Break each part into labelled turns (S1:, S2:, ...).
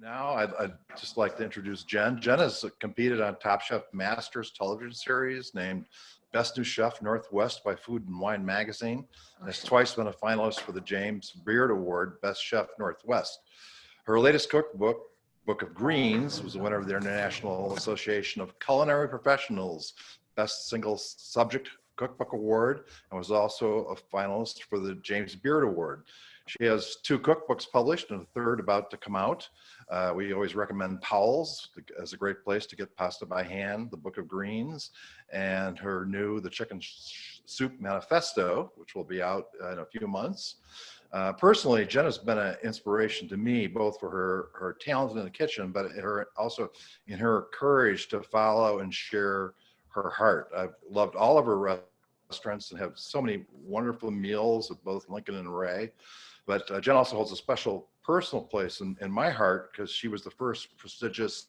S1: Now, I'd just like to introduce Jenn. Jenn has competed on Top Chef Masters television series named Best New Chef Northwest by Food and Wine Magazine, and has twice been a finalist for the James Beard Award, Best Chef Northwest. Her latest cookbook, Book of Greens, was a winner of the International Association of Culinary Professionals Best Single Subject Cookbook Award, and was also a finalist for the James Beard Award. She has 2 cookbooks published and a third about to come out. We always recommend Powell's as a great place to get pasta by hand, the Book of Greens, and her new The Chicken Soup Manifesto, which will be out in a few months. Personally, Jenn has been an inspiration to me, both for her talent in the kitchen, but also in her courage to follow and share her heart. I've loved all of her restaurants and have so many wonderful meals at both Lincoln and Ray. But Jenn also holds a special personal place in my heart because she was the first prestigious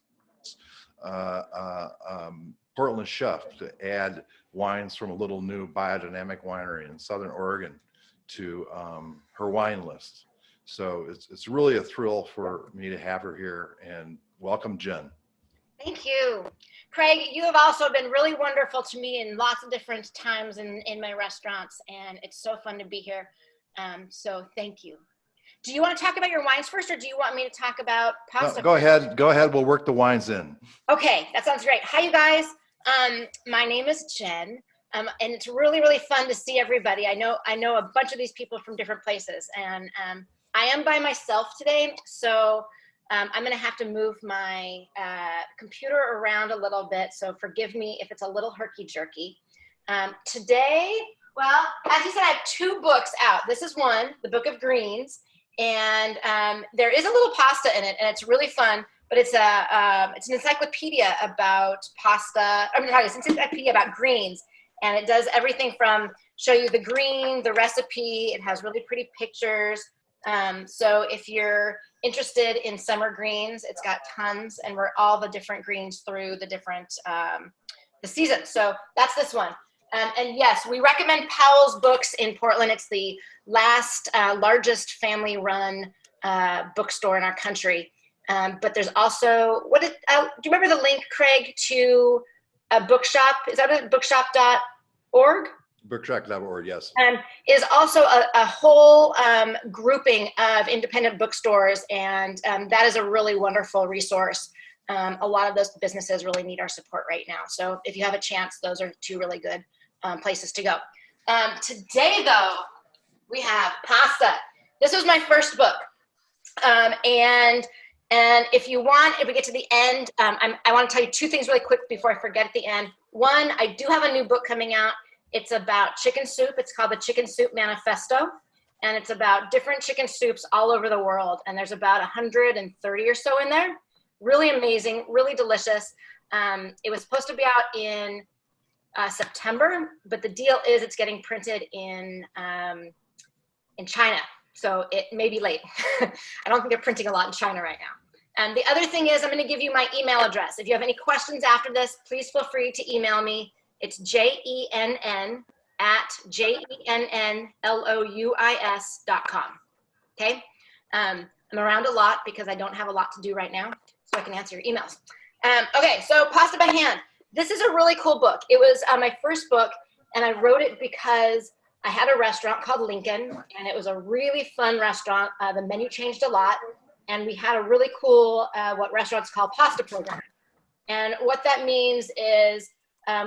S1: Portland chef to add wines from a little new biodynamic winery in Southern Oregon to her wine list. So it's really a thrill for me to have her here, and welcome, Jenn.
S2: Thank you. Craig, you have also been really wonderful to me in lots of different times in my restaurants, and it's so fun to be here. So thank you. Do you want to talk about your wines first, or do you want me to talk about pasta?
S1: No, go ahead. Go ahead. We'll work the wines in.
S2: Okay, that sounds great. Hi, you guys. My name is Jenn, and it's really, really fun to see everybody. I know a bunch of these people from different places, and I am by myself today, so I'm going to have to move my computer around a little bit, so forgive me if it's a little herky-jerky. Today, well, as you said, I have 2 books out. This is one, the Book of Greens, and there is a little pasta in it, and it's really fun, but it's an encyclopedia about pasta. It's an encyclopedia about greens, and it does everything from show you the green, the recipe. It has really pretty pictures. So if you're interested in summer greens, it's got tons, and we're all the different greens through the different the seasons. So that's this one. And yes, we recommend Powell's Books in Portland. It's the largest family-run bookstore in our country. But there's also, do you remember the link, Craig, to a bookshop? Is that it, bookshop.org?
S1: Bookshop.org, yes.
S2: Is also a whole grouping of independent bookstores, and that is a really wonderful resource. A lot of those businesses really need our support right now. So if you have a chance, those are 2 really good places to go. Today, though, we have pasta. This was my first book. And if we get to the end, I want to tell you 2 things really quick before I forget at the end. One, I do have a new book coming out. It's about chicken soup. It's called The Chicken Soup Manifesto. And it's about different chicken soups all over the world. And there's about 130 or so in there. Really amazing, really delicious. It was supposed to be out in September, but the deal is it's getting printed in China. So it may be late. I don't think they're printing a lot in China right now. And the other thing is I'm going to give you my email address. If you have any questions after this, please feel free to email me. It's jenn@jennlouis.com. Okay? I'm around a lot because I don't have a lot to do right now, so I can answer your emails. Okay, so Pasta by Hand. This is a really cool book. It was my first book, and I wrote it because I had a restaurant called Lincoln, and it was a really fun restaurant. The menu changed a lot, and we had a really cool, what restaurants call pasta program. And what that means is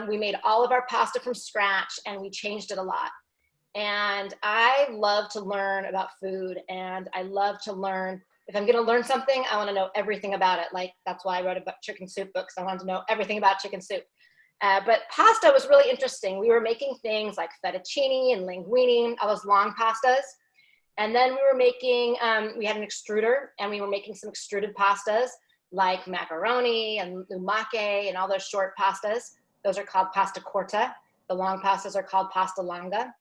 S2: we made all of our pasta from scratch, and we changed it a lot. And I love to learn about food, and I love to learn. If I'm going to learn something, I want to know everything about it. Like, that's why I wrote about chicken soup books. I wanted to know everything about chicken soup. But pasta was really interesting. We were making things like fettuccine and linguine, all those long pastas. And then we were making, we had an extruder, and we were making some extruded pastas like macaroni and lumache and all those short pastas. Those are called pasta corta. The long pastas are called pasta longa.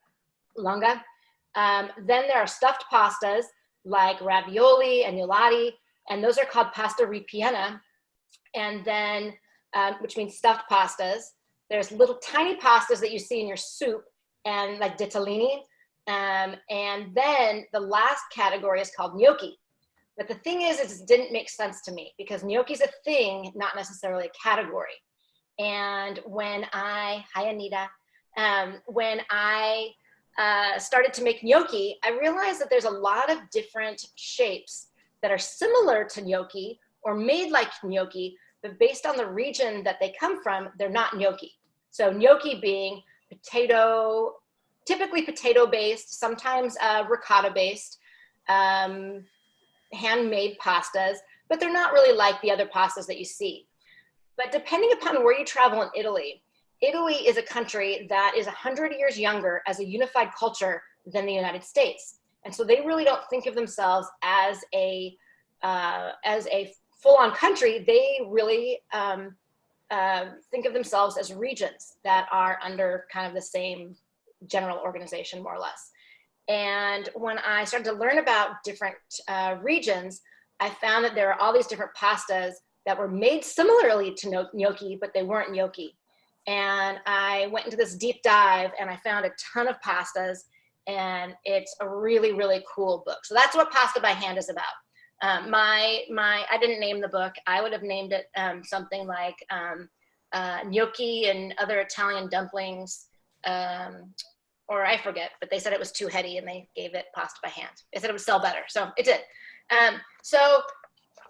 S2: Then there are stuffed pastas like ravioli and gnocchi, and those are called pasta ripiena. And then, which means stuffed pastas. There's little tiny pastas that you see in your soup, and like ditalini. And then the last category is called gnocchi. But the thing is, it didn't make sense to me because gnocchi's a thing, not necessarily a category. And when hi Anita, when I started to make gnocchi, I realized that there's a lot of different shapes that are similar to gnocchi or made like gnocchi, but based on the region that they come from, they're not gnocchi. So gnocchi being potato, typically potato-based, sometimes ricotta-based, handmade pastas, but they're not really like the other pastas that you see. But depending upon where you travel in Italy, Italy is a country that is 100 years younger as a unified culture than the United States. And so they really don't think of themselves as a full-on country. They really think of themselves as regions that are under kind of the same general organization, more or less. And when I started to learn about different regions, I found that there are all these different pastas that were made similarly to gnocchi, but they weren't gnocchi. And I went into this deep dive and I found a ton of pastas, and it's a really, really cool book. So that's what Pasta by Hand is about. I didn't name the book. I would have named it something like Gnocchi and Other Italian Dumplings, or I forget, but they said it was too heady and they gave it Pasta by Hand. They said it would sell better, so it did. So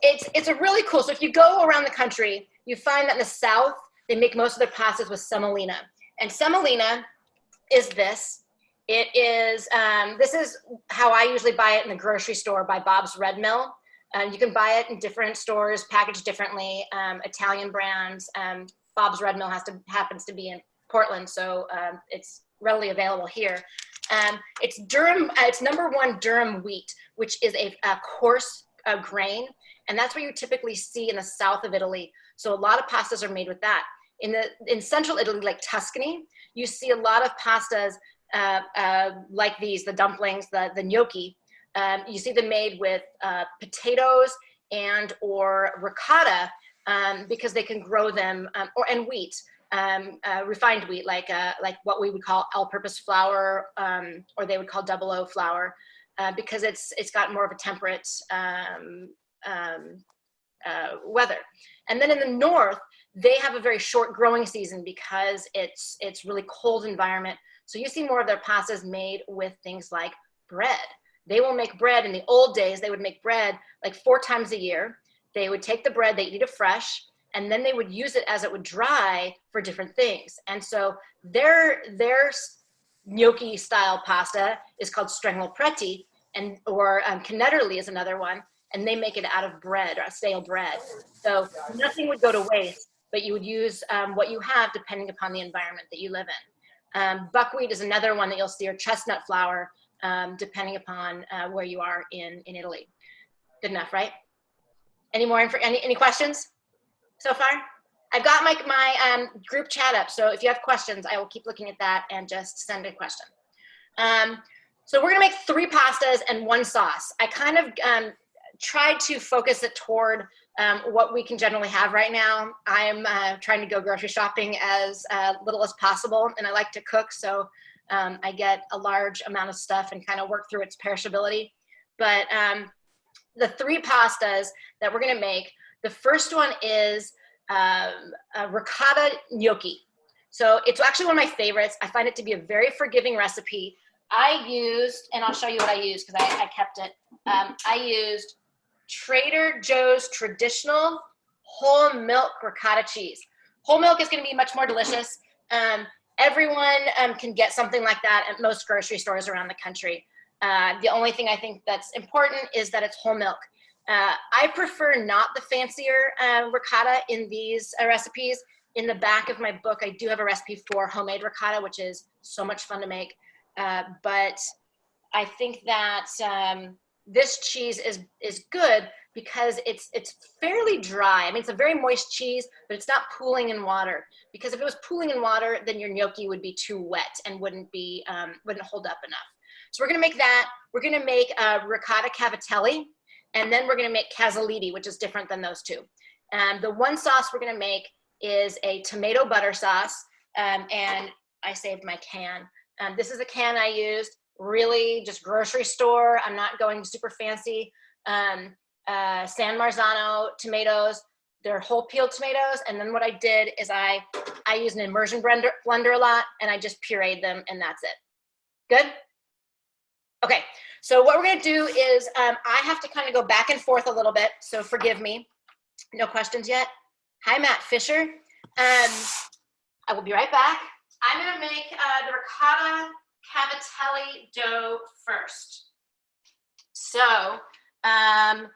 S2: it's a really cool, so if you go around the country, you find that in the South, they make most of their pastas with semolina. And semolina is this. It is, this is how I usually buy it in the grocery store by Bob's Red Mill. You can buy it in different stores, packaged differently, Italian brands. Bob's Red Mill happens to be in Portland, so it's readily available here. It's Durham, it's #1 Durham wheat, which is a coarse grain, and that's what you typically see in the south of Italy. So a lot of pastas are made with that. In central Italy, like Tuscany, you see a lot of pastas like these, the dumplings, the gnocchi. You see them made with potatoes and or ricotta because they can grow them, and wheat, refined wheat, like what we would call all-purpose flour, or they would call 00 flour, because it's got more of a temperate weather. And then in the north, they have a very short growing season because it's really cold environment. So you see more of their pastas made with things like bread. They will make bread. In the old days, they would make bread like 4 times a year. They would take the bread, they'd eat it fresh, and then they would use it as it would dry for different things. And so their gnocchi style pasta is called strangolpreti, or canederli is another one, and they make it out of bread, or stale bread. So nothing would go to waste, but you would use what you have depending upon the environment that you live in. Buckwheat is another one that you'll see, or chestnut flour, depending upon where you are in Italy. Good enough, right? Any more any questions so far? I've got my group chat up, so if you have questions, I will keep looking at that and just send a question. So we're gonna make 3 pastas and 1 sauce. I kind of tried to focus it toward what we can generally have right now. I'm trying to go grocery shopping as little as possible, and I like to cook, so I get a large amount of stuff and kind of work through its perishability. But the 3 pastas that we're gonna make, the first one is ricotta gnocchi. So it's actually one of my favorites. I find it to be a very forgiving recipe. I used, and I'll show you what I used because I kept it. I used Trader Joe's traditional whole milk ricotta cheese. Whole milk is going to be much more delicious. Everyone can get something like that at most grocery stores around the country. The only thing I think that's important is that it's whole milk. I prefer not the fancier ricotta in these recipes. In the back of my book, I do have a recipe for homemade ricotta, which is so much fun to make. But I think that this cheese is good because it's fairly dry. I mean, it's a very moist cheese, but it's not pooling in water. Because if it was pooling in water, then your gnocchi would be too wet and wouldn't hold up enough. So we're gonna make that. We're gonna make ricotta cavatelli, and then we're gonna make cazzoliti, which is different than those 2. The 1 sauce we're gonna make is a tomato butter sauce, and I saved my can. This is a can I used, really just grocery store. I'm not going super fancy. San Marzano tomatoes. They're whole peeled tomatoes. And then what I did is I use an immersion blender a lot, and I just pureed them, and that's it. Good? Okay, so what we're gonna do is I have to kind of go back and forth a little bit, so forgive me. No questions yet? Hi, Matt Fisher. I will be right back. I'm gonna make the ricotta cavatelli dough first. So, and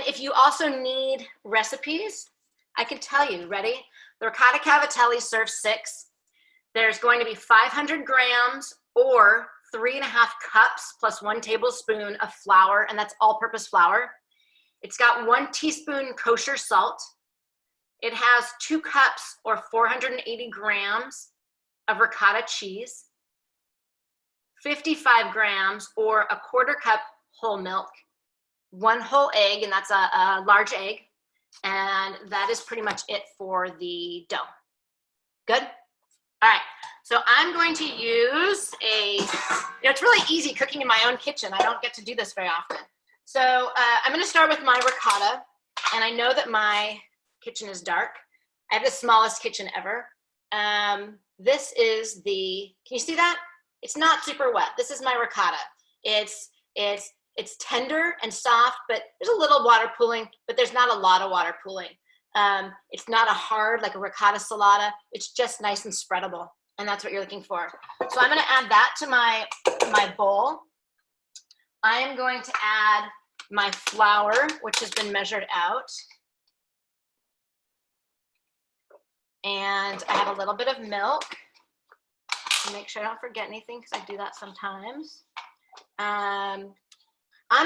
S2: if you also need recipes, I can tell you, ready? The ricotta cavatelli serves 6. There's going to be 500 grams or 3.5 cups plus 1 tablespoon of flour, and that's all-purpose flour. It's got 1 teaspoon kosher salt. It has 2 cups or 480 grams of ricotta cheese, 55 grams or 1/4 cup whole milk, 1 whole egg, and that's a large egg. And that is pretty much it for the dough. Good? All right, so I'm going to use it's really easy cooking in my own kitchen. I don't get to do this very often. So I'm gonna start with my ricotta, and I know that my kitchen is dark. I have the smallest kitchen ever. This is can you see that? It's not super wet. This is my ricotta. It's tender and soft, but there's a little water pooling, but there's not a lot of water pooling. It's not a hard, like a ricotta salata. It's just nice and spreadable, and that's what you're looking for. So I'm gonna add that to my bowl. I am going to add my flour, which has been measured out. And I have a little bit of milk to make sure I don't forget anything, because I do that sometimes. I'm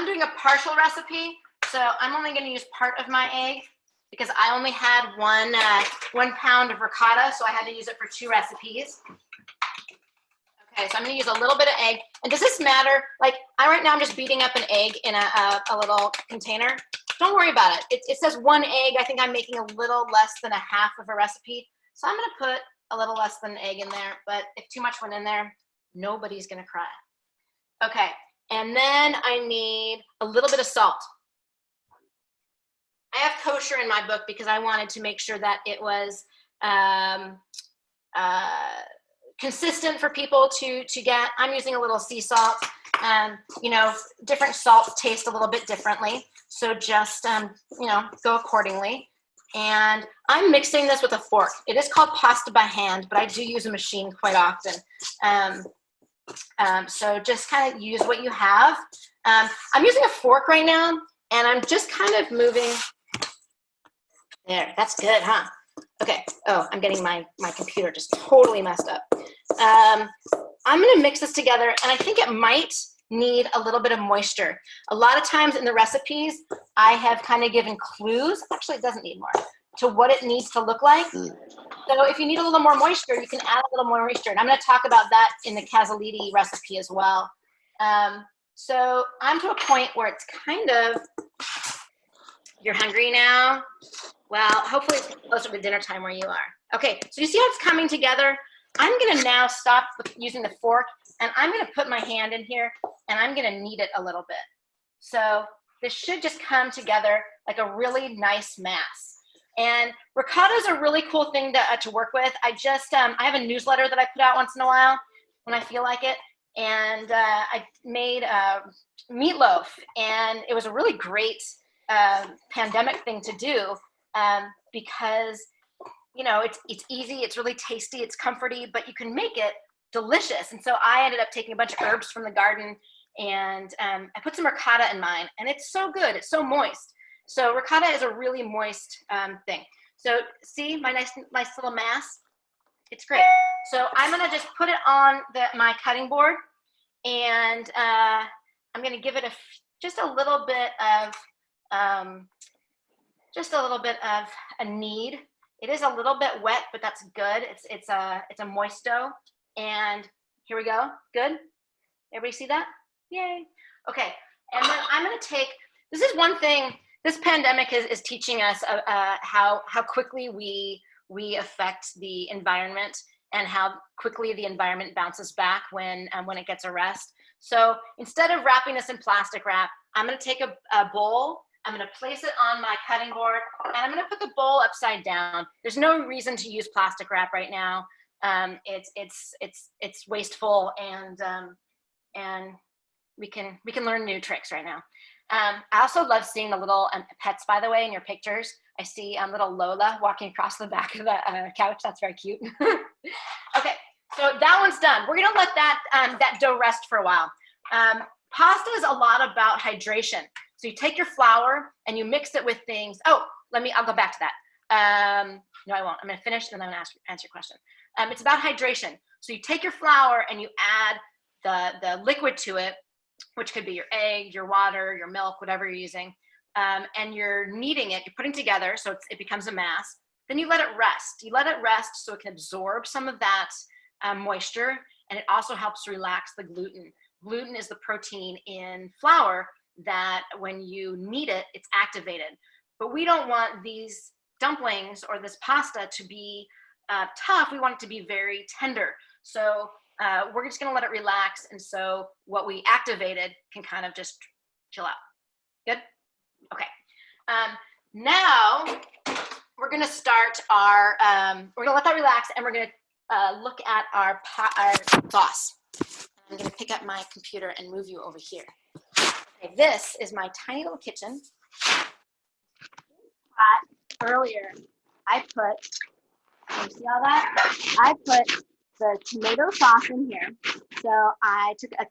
S2: doing a partial recipe, so I'm only going to use part of my egg because I only had 1 pound of ricotta, so I had to use it for 2 recipes. Okay, so I'm going to use a little bit of egg. And does this matter? Like, right now I'm just beating up an egg in a little container. Don't worry about it. It says 1 egg. I think I'm making a little less than a half of a recipe. So I'm going to put a little less than an egg in there. But if too much went in there, nobody's going to cry. Okay, and then I need a little bit of salt. I have kosher in my book because I wanted to make sure that it was consistent for people to get. I'm using a little sea salt. You know, different salts taste a little bit differently. So just, you know, go accordingly. And I'm mixing this with a fork. It is called pasta by hand, but I do use a machine quite often. So just kind of use what you have. I'm using a fork right now, and I'm just kind of moving. There, that's good, huh? Okay, oh, I'm getting my computer just totally messed up. I'm gonna mix this together, and I think it might need a little bit of moisture. A lot of times in the recipes, I have kind of given clues, actually it doesn't need more, to what it needs to look like. So if you need a little more moisture, you can add a little more moisture. And I'm gonna talk about that in the cazzolini recipe as well. So I'm to a point where it's kind of, you're hungry now? Well, hopefully it's closer to dinner time where you are. Okay, so you see how it's coming together? I'm gonna now stop using the fork, and I'm gonna put my hand in here, and I'm gonna knead it a little bit. So this should just come together like a really nice mass. And ricotta is a really cool thing to work with. I have a newsletter that I put out once in a while when I feel like it. And I made meatloaf, and it was a really great pandemic thing to do because, you know, it's easy, it's really tasty, it's comforty, but you can make it delicious. And so I ended up taking a bunch of herbs from the garden, and I put some ricotta in mine, and it's so good, it's so moist. So ricotta is a really moist thing. So see my nice little mass? It's great. So I'm gonna just put it on my cutting board, and I'm gonna give it just a little bit of a knead. It is a little bit wet, but that's good. It's a moist dough. And here we go. Good. Everybody see that? Yay. Okay. And then I'm gonna take. This is one thing. This pandemic is teaching us how quickly we affect the environment, and how quickly the environment bounces back when it gets a rest. So instead of wrapping this in plastic wrap, I'm going to take a bowl. I'm going to place it on my cutting board, and I'm going to put the bowl upside down. There's no reason to use plastic wrap right now. It's wasteful, and we can learn new tricks right now. I also love seeing the little pets, by the way, in your pictures. I see little Lola walking across the back of the couch. That's very cute. Okay, so that one's done. We're gonna let that dough rest for a while. Pasta is a lot about hydration. So you take your flour and you mix it with things. Oh, I'll go back to that. No, I won't. I'm gonna finish and then I'm gonna answer your question. It's about hydration. So you take your flour and you add the liquid to it, which could be your egg, your water, your milk, whatever you're using. And you're kneading it, you're putting together so it becomes a mass. Then you let it rest. You let it rest so it can absorb some of that moisture, and it also helps relax the gluten. Gluten is the protein in flour that when you knead it, it's activated. But we don't want these dumplings or this pasta to be tough. We want it to be very tender. So we're just gonna let it relax, and so what we activated can kind of just chill out. Good? Okay. Now we're gonna start our, we're gonna let that relax, and we're gonna look at our sauce. I'm gonna pick up my computer and move you over here. Okay, this is my tiny little kitchen. Earlier, I put, you see all that? I put the tomato sauce in here. So I took a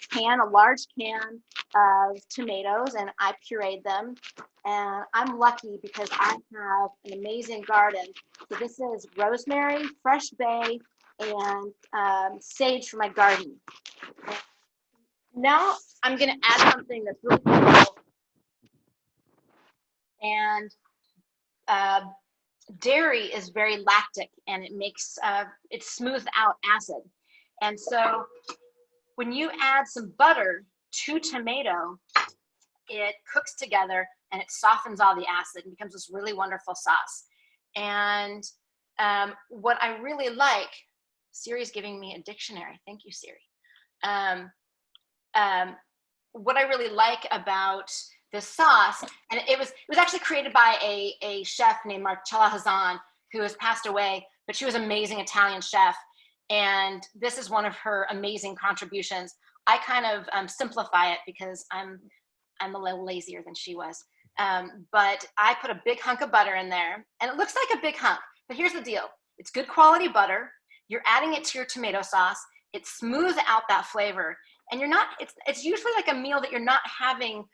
S2: large can of tomatoes, and I pureed them. And I'm lucky because I have an amazing garden. So this is rosemary, fresh bay, and sage for my garden. Now I'm gonna add something that's really cool. And dairy is very lactic, and it makes it smooths out acid. And so when you add some butter to tomato, it cooks together and it softens all the acid and becomes this really wonderful sauce. And what I really like, Siri's giving me a dictionary. Thank you, Siri. What I really like about this sauce, and it was actually created by a chef named Marcella Hazan, who has passed away, but she was an amazing Italian chef. And this is one of her amazing contributions. I kind of simplify it because I'm a little lazier than she was. But I put a big hunk of butter in there, and it looks like a big hunk, but here's the deal. It's good quality butter. You're adding it to your tomato sauce. It smooths out that flavor. And it's usually like a meal that you're not having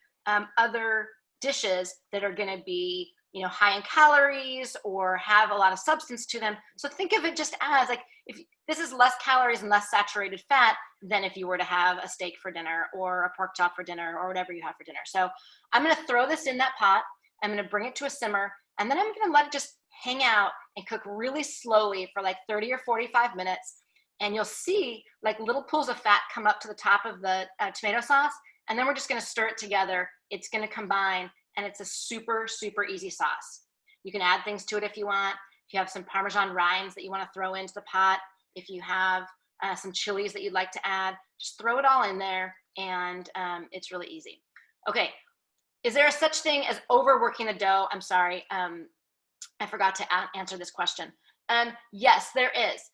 S2: other dishes that are gonna be, high in calories or have a lot of substance to them. So think of it just as like, if this is less calories and less saturated fat than if you were to have a steak for dinner or a pork chop for dinner or whatever you have for dinner. So I'm gonna throw this in that pot. I'm gonna bring it to a simmer, and then I'm gonna let it just hang out and cook really slowly for like 30 or 45 minutes. And you'll see like little pools of fat come up to the top of the tomato sauce. And then we're just gonna stir it together. It's gonna combine, and it's a super, super easy sauce. You can add things to it if you want. If you have some Parmesan rinds that you wanna throw into the pot, if you have some chilies that you'd like to add, just throw it all in there, and it's really easy. Okay, is there a such thing as overworking the dough? I'm sorry, I forgot to answer this question. Yes, there is.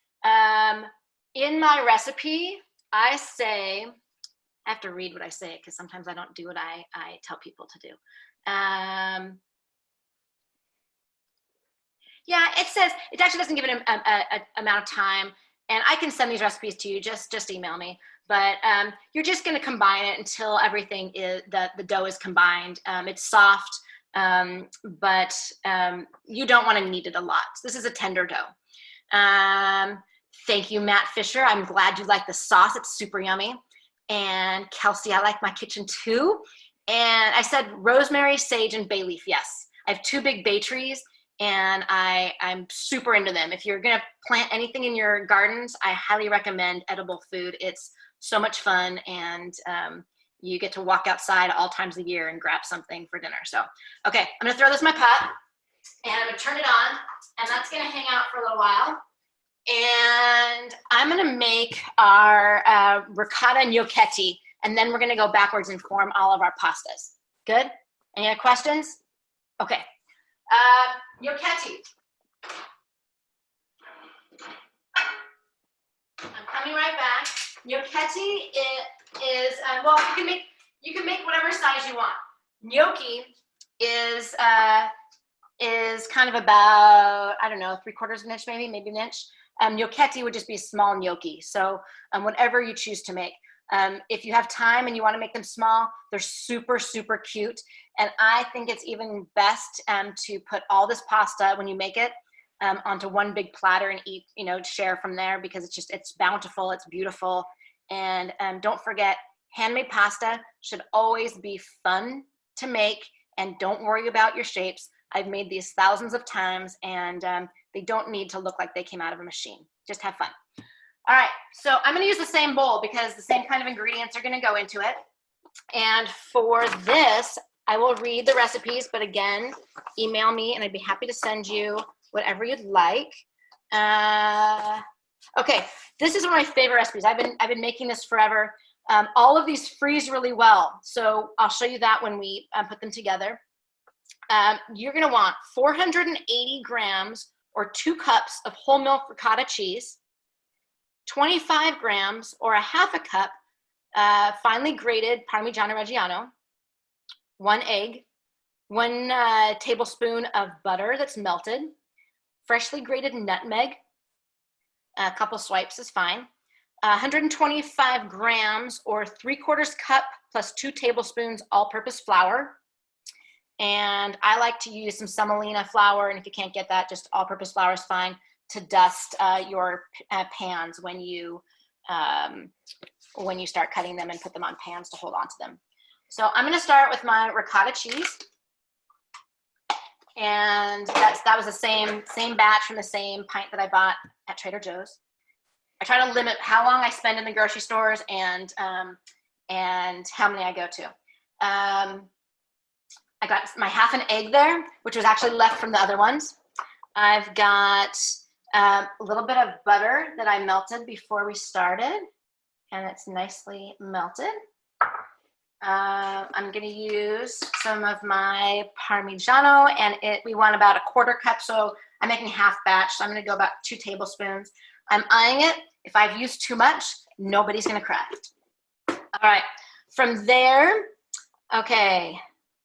S2: In my recipe, I have to read what I say because sometimes I don't do what I tell people to do. Yeah, it actually doesn't give an amount of time, and I can send these recipes to you, just email me. But you're just gonna combine it until everything the dough is combined. It's soft, but you don't wanna knead it a lot. So this is a tender dough. Thank you, Matt Fisher. I'm glad you like the sauce. It's super yummy. And Kelsey, I like my kitchen too. And I said rosemary, sage, and bay leaf. Yes, I have 2 big bay trees, and I'm super into them. If you're gonna plant anything in your gardens, I highly recommend edible food. It's so much fun, and you get to walk outside all times of the year and grab something for dinner. So, okay, I'm gonna throw this in my pot, and I'm gonna turn it on, and that's gonna hang out for a little while. And I'm gonna make our ricotta gnocchetti. and then we're gonna go backwards and form all of our pastas. Good? Any other questions? Okay. Gnocchetti. I'm coming right back. Gnocchetti is well, you can make whatever size you want. Gnocchi is kind of about, I don't know, 3/4 of an inch, maybe an inch. Gnocchetti would just be small gnocchi. So whatever you choose to make. If you have time and you want to make them small, they're super, super cute. And I think it's even best to put all this pasta when you make it onto one big platter and eat, share from there, because it's bountiful, it's beautiful. And don't forget, handmade pasta should always be fun to make, and don't worry about your shapes. I've made these thousands of times, and they don't need to look like they came out of a machine. Just have fun. All right, so I'm gonna use the same bowl because the same kind of ingredients are gonna go into it. And for this, I will read the recipes, but again, email me and I'd be happy to send you whatever you'd like. Okay, this is one of my favorite recipes. I've been making this forever. All of these freeze really well, so I'll show you that when we put them together. You're gonna want 480 grams or 2 cups of whole milk ricotta cheese, 25 grams or a half a cup finely grated Parmigiano Reggiano, 1 egg, 1 tablespoon of butter that's melted, freshly grated nutmeg, a couple swipes is fine, 125 grams or 3/4 cup plus 2 tablespoons all-purpose flour. And I like to use some semolina flour, and if you can't get that, just all-purpose flour is fine, to dust your pans when you start cutting them and put them on pans to hold on to them. So I'm gonna start with my ricotta cheese. And that was the same batch from the same pint that I bought at Trader Joe's. I try to limit how long I spend in the grocery stores and how many I go to. I got my half an egg there, which was actually left from the other ones. I've got a little bit of butter that I melted before we started, and it's nicely melted. I'm gonna use some of my Parmigiano, and we want about a 1/4 cup, so I'm making half batch, so I'm gonna go about 2 tablespoons. I'm eyeing it. If I've used too much, nobody's gonna cry. All right, from there, okay,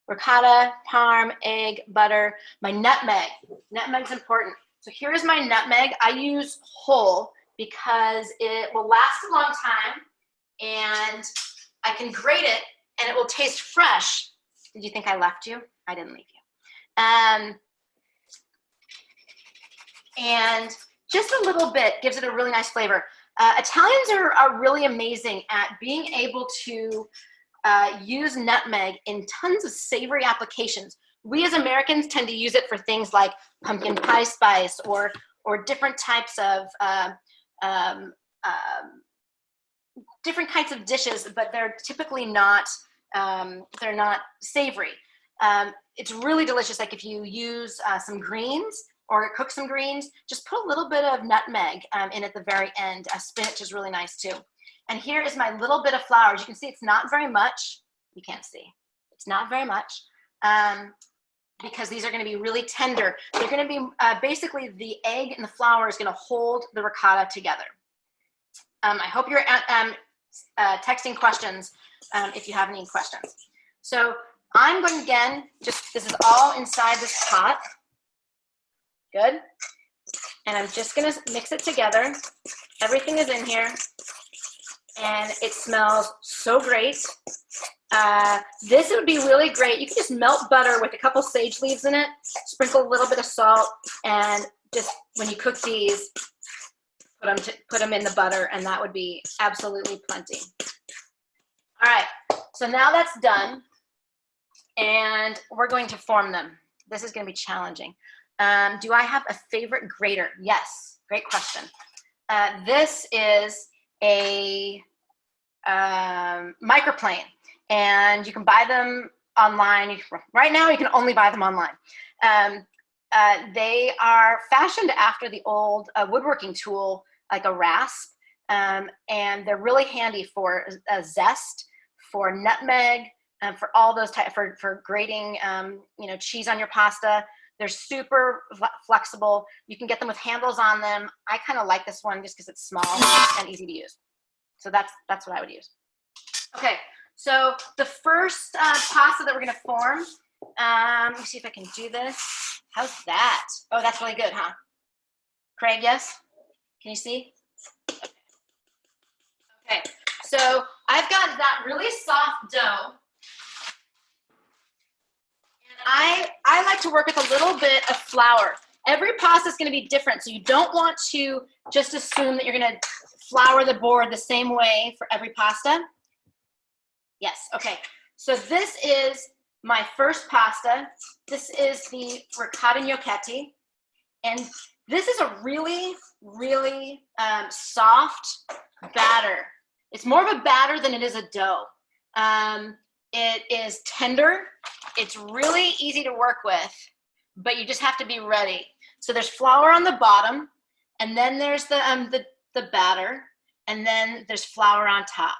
S2: ricotta, parm, egg, butter, my nutmeg. Nutmeg's important. So here's my nutmeg. I use whole because it will last a long time, and I can grate it and it will taste fresh. Did you think I left you? I didn't leave you. And just a little bit gives it a really nice flavor. Italians are really amazing at being able to use nutmeg in tons of savory applications. We as Americans tend to use it for things like pumpkin pie spice or different types of different kinds of dishes, but they're typically not savory. It's really delicious. Like if you use some greens or cook some greens, just put a little bit of nutmeg in at the very end. Spinach is really nice too. And here is my little bit of flour. As you can see, it's not very much. You can't see. It's not very much because these are going to be really tender. They're going to be basically the egg and the flour is going to hold the ricotta together. I hope you're texting questions if you have any questions. So I'm going to, again, this is all inside this pot. Good. And I'm just going to mix it together. Everything is in here. And it smells so great. This would be really great. You can just melt butter with a couple sage leaves in it, sprinkle a little bit of salt, and just when you cook these, put them in the butter, and that would be absolutely plenty. All right, so now that's done, and we're going to form them. This is going to be challenging. Do I have a favorite grater? Yes, great question. This is a microplane, and you can buy them online. Right now, you can only buy them online. They are fashioned after the old woodworking tool, like a rasp, and they're really handy for zest, for nutmeg, for all those type for grating, cheese on your pasta. They're super flexible. You can get them with handles on them. I kind of like this one just because it's small and easy to use. So that's what I would use. Okay, so the first pasta that we're gonna form, let me see if I can do this. How's that? Oh, that's really good, huh? Craig, yes? Can you see? Okay, so I've got that really soft dough. I like to work with a little bit of flour. Every pasta is going to be different, so you don't want to just assume that you're going to flour the board the same way for every pasta. Yes, okay. So this is my first pasta. This is the ricotta gnocchetti, and this is a really, really soft batter. It's more of a batter than it is a dough. It is tender. It's really easy to work with, but you just have to be ready. So there's flour on the bottom, and then there's the batter, and then there's flour on top.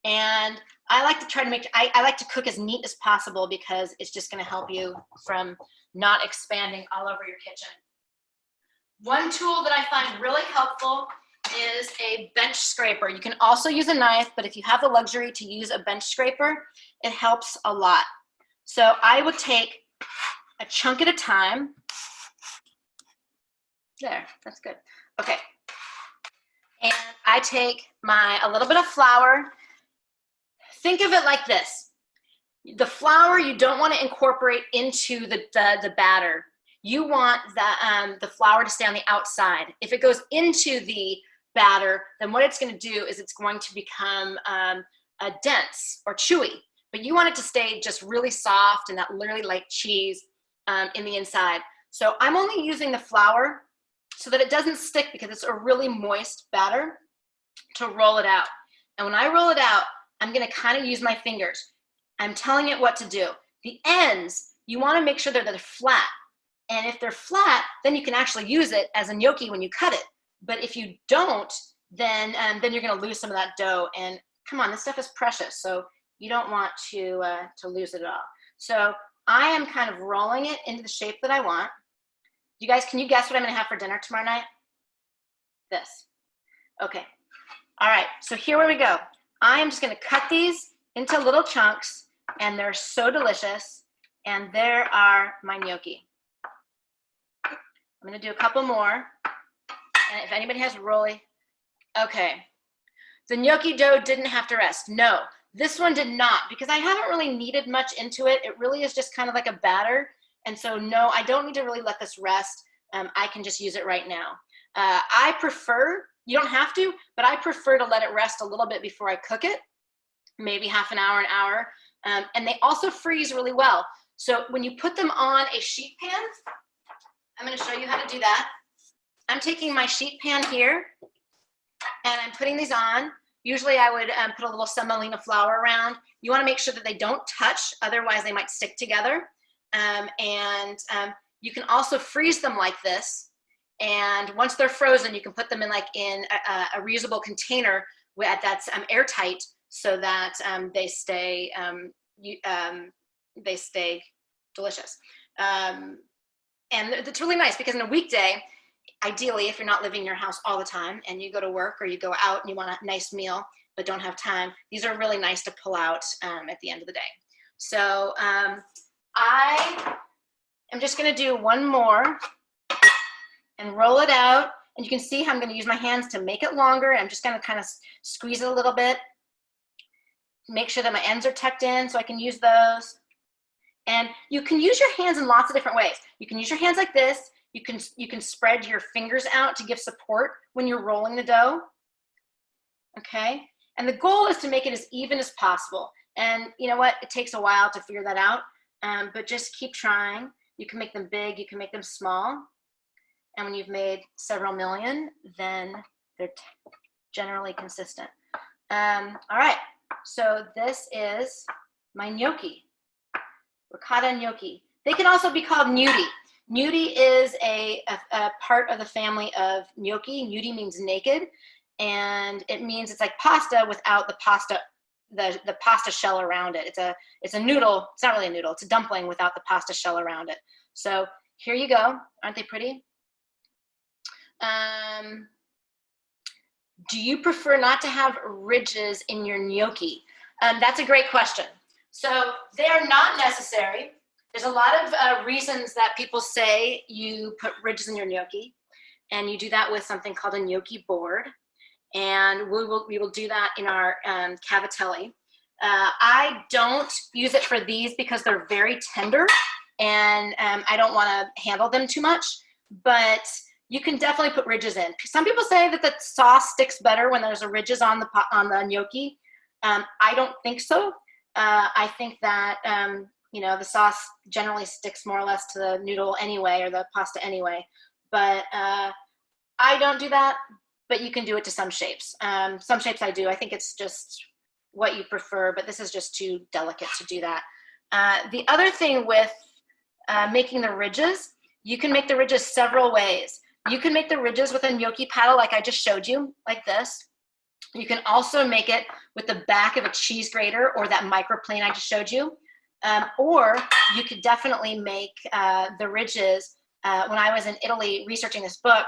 S2: And I like to try to I like to cook as neat as possible because it's just going to help you from not expanding all over your kitchen. One tool that I find really helpful is a bench scraper. You can also use a knife, but if you have the luxury to use a bench scraper, it helps a lot. So I would take a chunk at a time. There, that's good. Okay. And I take a little bit of flour. Think of it like this. The flour you don't want to incorporate into the batter. You want the flour to stay on the outside. If it goes into the batter, then what it's going to do is it's going to become dense or chewy. But you want it to stay just really soft and that literally like cheese in the inside. So I'm only using the flour so that it doesn't stick because it's a really moist batter to roll it out. And when I roll it out, I'm going to kind of use my fingers. I'm telling it what to do. The ends, you want to make sure that they're flat. And if they're flat, then you can actually use it as a gnocchi when you cut it. But if you don't, then you're going to lose some of that dough. And come on, this stuff is precious, so you don't want to lose it at all. So I am kind of rolling it into the shape that I want. You guys, can you guess what I'm going to have for dinner tomorrow night? This. Okay. All right. So here we go. I am just going to cut these into little chunks, and they're so delicious. And there are my gnocchi. I'm going to do a couple more. And if anybody has rolly, okay. The gnocchi dough didn't have to rest. No, this one did not, because I haven't really kneaded much into it. It really is just kind of like a batter. And so no, I don't need to really let this rest. I can just use it right now. I prefer, you don't have to, but I prefer to let it rest a little bit before I cook it, maybe half an hour. And they also freeze really well. So when you put them on a sheet pan, I'm going to show you how to do that. I'm taking my sheet pan here, and I'm putting these on. Usually I would put a little semolina flour around. You want to make sure that they don't touch, otherwise they might stick together. You can also freeze them like this. And once they're frozen, you can put them in a reusable container that's airtight, so that they stay delicious. And it's really nice because in a weekday, ideally, if you're not living in your house all the time and you go to work or you go out and you want a nice meal but don't have time, these are really nice to pull out at the end of the day. So I am just going to do one more and roll it out. And you can see how I'm going to use my hands to make it longer. I'm just going to kind of squeeze it a little bit. Make sure that my ends are tucked in so I can use those. And you can use your hands in lots of different ways. You can use your hands like this. You can spread your fingers out to give support when you're rolling the dough. Okay? And the goal is to make it as even as possible. And you know what? It takes a while to figure that out. But just keep trying. You can make them big. You can make them small. And when you've made several million, then they're generally consistent. All right. So this is my gnocchi. Ricotta gnocchi. They can also be called gnudi. Gnudi is a part of the family of gnocchi. Gnudi means naked, and it means it's like pasta without the pasta the pasta shell around it. It's a noodle. It's not really a noodle. It's a dumpling without the pasta shell around it. So here you go. Aren't they pretty? Do you prefer not to have ridges in your gnocchi? That's a great question. So they are not necessary. There's a lot of reasons that people say you put ridges in your gnocchi, and you do that with something called a gnocchi board. And we will do that in our cavatelli. I don't use it for these because they're very tender, and I don't want to handle them too much, but you can definitely put ridges in. Some people say that the sauce sticks better when there's a ridges on the gnocchi. I don't think so. I think that the sauce generally sticks more or less to the noodle anyway, or the pasta anyway. But I don't do that, but you can do it to some shapes. Some shapes I do. I think it's just what you prefer, but this is just too delicate to do that. The other thing with making the ridges, you can make the ridges several ways. You can make the ridges with a gnocchi paddle like I just showed you, like this. You can also make it with the back of a cheese grater or that microplane I just showed you. Or you could definitely make the ridges. When I was in Italy researching this book,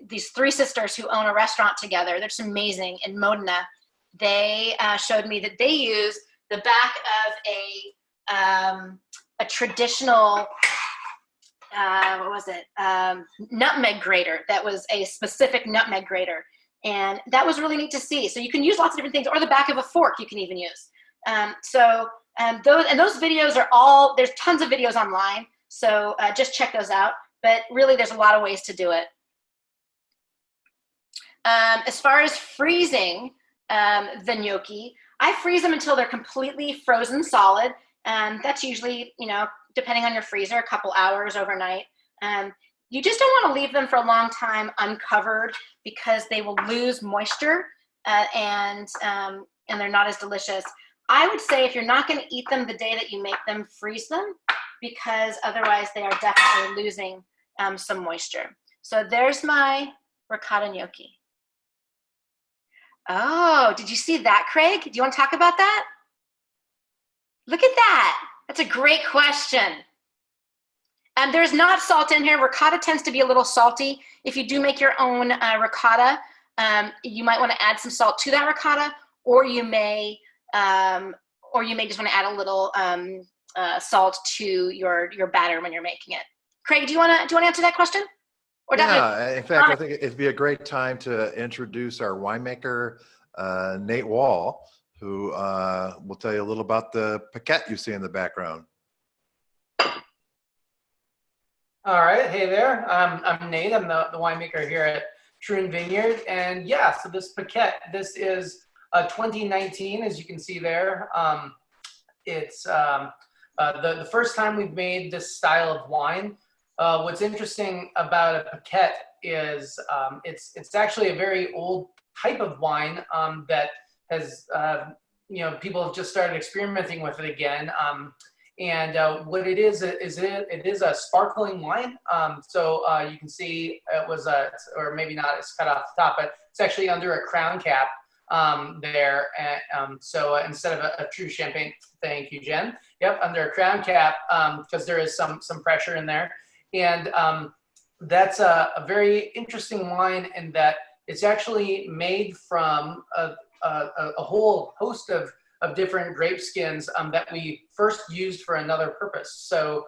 S2: these three sisters who own a restaurant together, they're just amazing, in Modena, they showed me that they use the back of a traditional, nutmeg grater. That was a specific nutmeg grater. And that was really neat to see. So you can use lots of different things, or the back of a fork you can even use. Those videos are all, there's tons of videos online. So just check those out. But really, there's a lot of ways to do it. As far as freezing the gnocchi, I freeze them until they're completely frozen solid. That's usually, depending on your freezer, a couple hours overnight. You just don't want to leave them for a long time uncovered because they will lose moisture and they're not as delicious. I would say if you're not going to eat them the day that you make them, freeze them, because otherwise they are definitely losing some moisture. So there's my ricotta gnocchi. Oh, did you see that, Craig? Do you want to talk about that? Look at that. That's a great question. There's not salt in here. Ricotta tends to be a little salty. If you do make your own ricotta, you might want to add some salt to that ricotta, or you may just want to add a little salt to your batter when you're making it. Craig, do you want to answer that question? Or
S1: yeah, in fact, I think it'd be a great time to introduce our winemaker, Nate Wall, who will tell you a little about the paquette you see in the background.
S3: All right, hey there. I'm Nate. I'm the winemaker here at Troon Vineyard, and yeah, so this paquette, this is 2019, as you can see there. It's the first time we've made this style of wine. What's interesting about a paquette is it's actually a very old type of wine that has people have just started experimenting with it again. What it is it is a sparkling wine. So you can see it was or maybe not, it's cut off the top, but it's actually under a crown cap there. So instead of a true champagne, thank you, Jen. Yep, under a crown cap, because there is some pressure in there. And that's a very interesting wine in that it's actually made from a whole host of different grape skins that we first used for another purpose. So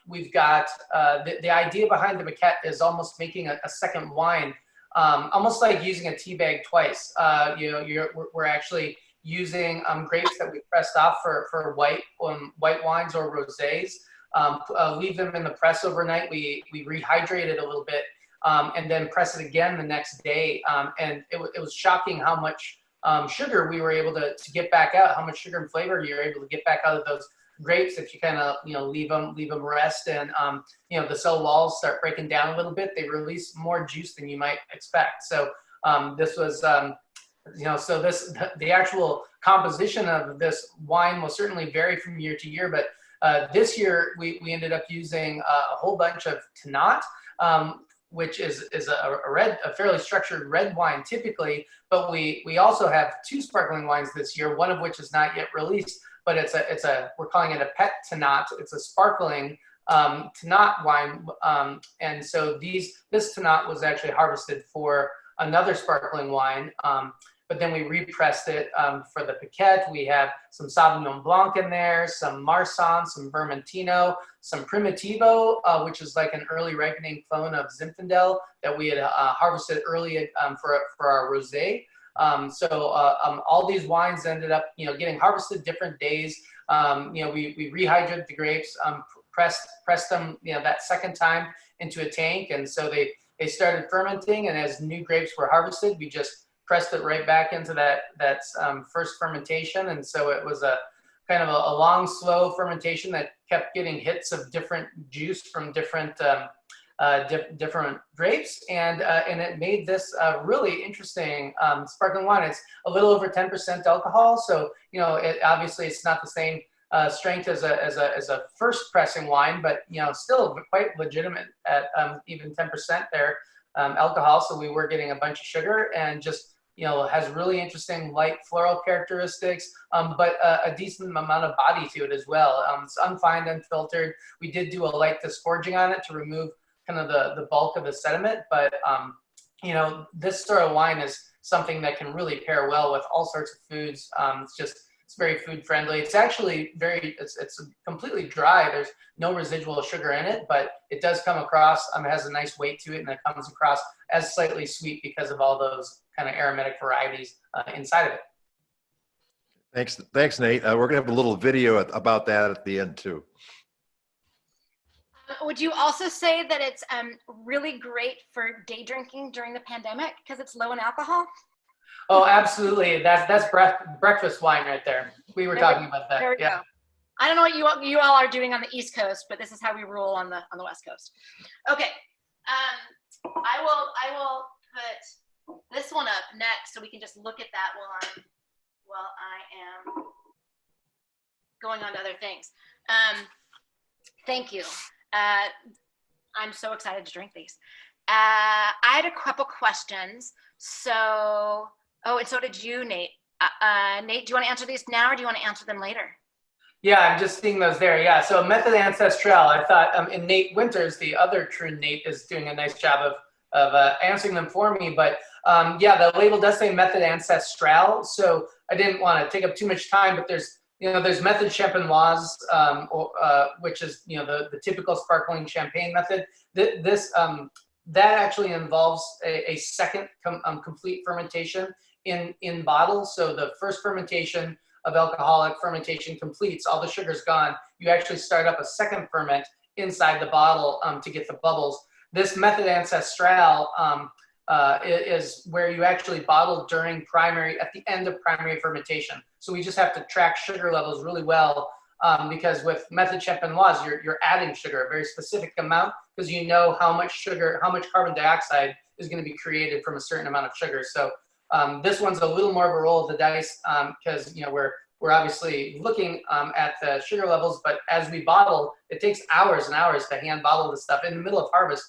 S3: we've got the idea behind the paquette is almost making a second wine, almost like using a tea bag twice. We're actually using grapes that we pressed off for white wines or rosés. Leave them in the press overnight. We rehydrate it a little bit and then press it again the next day. And it was shocking how much sugar we were able to get back out, how much sugar and flavor you're able to get back out of those grapes if you kind of leave them rest, and the cell walls start breaking down a little bit. They release more juice than you might expect. So this was so the actual composition of this wine will certainly vary from year to year, but this year we ended up using a whole bunch of Tannat. which is a fairly structured red wine typically, but we also have 2 sparkling wines this year, one of which is not yet released, but we're calling it a pet Tannat. It's a sparkling Tannat wine, and so this Tannat was actually harvested for another sparkling wine, but then we repressed it for the Piquette. We have some Sauvignon Blanc in there, some Marsanne, some Vermentino, some Primitivo, which is like an early ripening clone of Zinfandel that we had harvested early for our rosé. All these wines ended up, getting harvested different days. We rehydrated the grapes, pressed them, that second time into a tank, and so they started fermenting. And as new grapes were harvested, we just pressed it right back into that first fermentation. And so it was a kind of a long, slow fermentation that kept getting hits of different juice from different grapes, and it made this really interesting sparkling wine. It's a little over 10% alcohol, so obviously it's not the same strength as a first pressing wine, but still quite legitimate at even 10% there alcohol. So we were getting a bunch of sugar, and just has really interesting light floral characteristics, but a decent amount of body to it as well. It's unfined, unfiltered. We did do a light disgorging on it to remove kind of the bulk of the sediment, but this sort of wine is something that can really pair well with all sorts of foods. It's very food friendly. It's actually it's completely dry. There's no residual sugar in it, but it does come across, it has a nice weight to it, and it comes across as slightly sweet because of all those kind of aromatic varieties inside of it.
S1: Thanks, Nate. We're gonna have a little video about that at the end too.
S2: Would you also say that it's really great for day drinking during the pandemic because it's low in alcohol?
S3: Oh, absolutely. That's breakfast wine right there. We were talking about that.
S2: There we go. I don't know what you all are doing on the East Coast, but this is how we rule on the West Coast. Okay. I will put this one up next so we can just look at that while I am going on to other things. Thank you. I'm so excited to drink these. I had a couple questions. And so did you, Nate. Nate, do you want to answer these now, or do you want to answer them later?
S3: Yeah, I'm just seeing those there. Yeah, so Method Ancestral, I thought, and Nate Winters, the other Troon Nate, is doing a nice job of answering them for me. But yeah, the label does say Method Ancestral, so I didn't want to take up too much time, but there's Method Champenoise, which is, the typical sparkling champagne method. That actually involves a second complete fermentation in bottles. So the first fermentation of alcoholic fermentation completes, all the sugar's gone. You actually start up a second ferment inside the bottle to get the bubbles. This Method Ancestral is where you actually bottle at the end of primary fermentation. So we just have to track sugar levels really well, because with Method Champenoise, you're adding sugar, a very specific amount, because you know how much carbon dioxide is going to be created from a certain amount of sugar. So this one's a little more of a roll of the dice, because we're obviously looking at the sugar levels, but as we bottle, it takes hours and hours to hand bottle this stuff in the middle of harvest,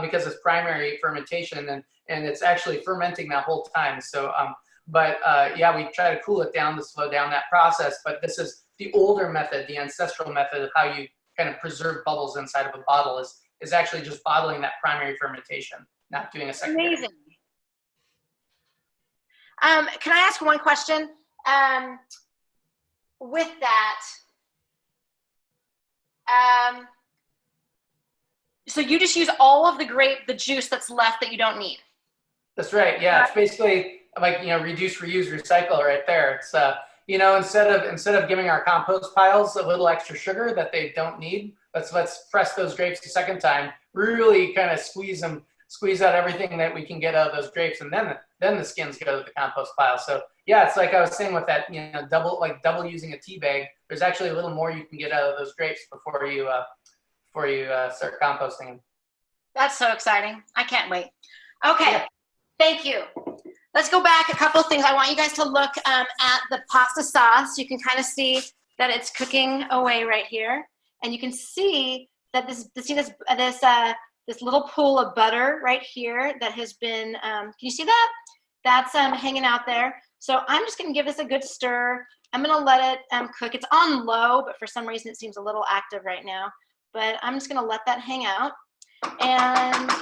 S3: because it's primary fermentation, and it's actually fermenting that whole time. So, yeah, we try to cool it down to slow down that process, but this is the older method, the ancestral method of how you kind of preserve bubbles inside of a bottle is actually just bottling that primary fermentation, not doing a secondary.
S2: Amazing. Can I ask one question? With that, so you just use all of the juice that's left that you don't need? That's
S3: right. Yeah, it's basically like, reduce, reuse, recycle right there. It's instead of giving our compost piles a little extra sugar that they don't need, let's press those grapes a second time, really kind of squeeze out everything that we can get out of those grapes, and then the skins go to the compost pile. So yeah, it's like I was saying with that, double using a tea bag. There's actually a little more you can get out of those grapes before you start composting them.
S2: That's so exciting. I can't wait. Okay, yeah. Thank you. Let's go back a couple of things. I want you guys to look at the pasta sauce. You can kind of see that it's cooking away right here, and you can see that this this little pool of butter right here that has been, can you see that? That's hanging out there. So I'm just gonna give this a good stir. I'm gonna let it cook. It's on low, but for some reason it seems a little active right now. But I'm just gonna let that hang out. And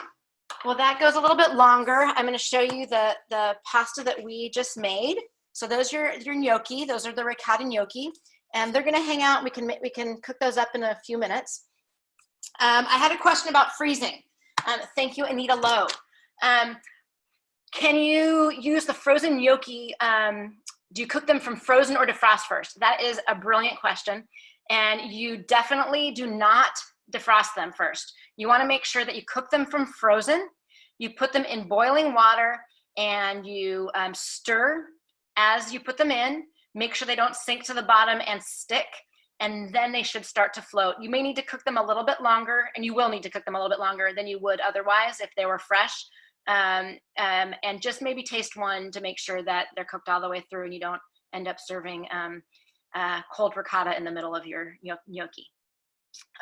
S2: well, that goes a little bit longer. I'm gonna show you the pasta that we just made. So those are your gnocchi. Those are the ricotta gnocchi. And they're gonna hang out. We can cook those up in a few minutes. I had a question about freezing. Thank you, Anita Lowe. Can you use the frozen gnocchi? Do you cook them from frozen or defrost first? That is a brilliant question. And you definitely do not defrost them first. You wanna make sure that you cook them from frozen. You put them in boiling water and you stir as you put them in. Make sure they don't sink to the bottom and stick. And then they should start to float. You may need to cook them a little bit longer, and you will need to cook them a little bit longer than you would otherwise if they were fresh. And just maybe taste one to make sure that they're cooked all the way through and you don't end up serving cold ricotta in the middle of your gnocchi.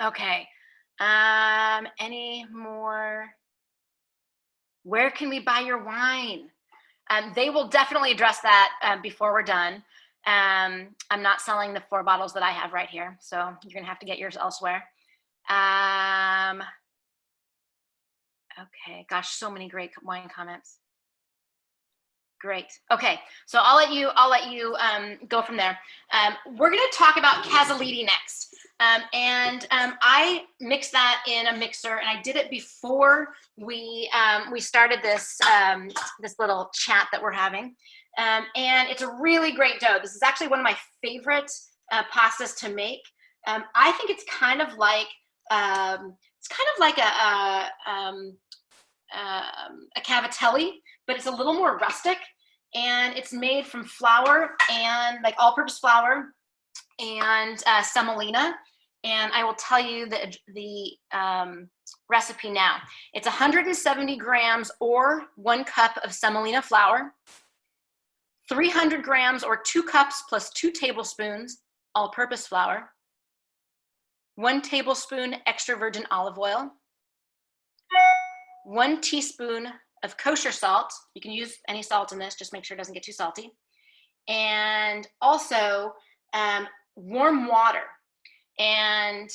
S2: Okay, any more? Where can we buy your wine? They will definitely address that before we're done. I'm not selling the 4 bottles that I have right here, so you're gonna have to get yours elsewhere. Okay, gosh, so many great wine comments. Great. Okay, so I'll let you go from there. We're gonna talk about cazzolini next, and I mixed that in a mixer, and I did it before we started this this little chat that we're having. And it's a really great dough. This is actually one of my favorite pastas to make. I think it's kind of like a cavatelli, but it's a little more rustic, and it's made from flour and like all-purpose flour and semolina. And I will tell you the recipe now. It's 170 grams or 1 cup of semolina flour, 300 grams or 2 cups plus 2 tablespoons all-purpose flour, 1 tablespoon extra virgin olive oil, 1 teaspoon of kosher salt. You can use any salt in this, just make sure it doesn't get too salty. And also warm water. And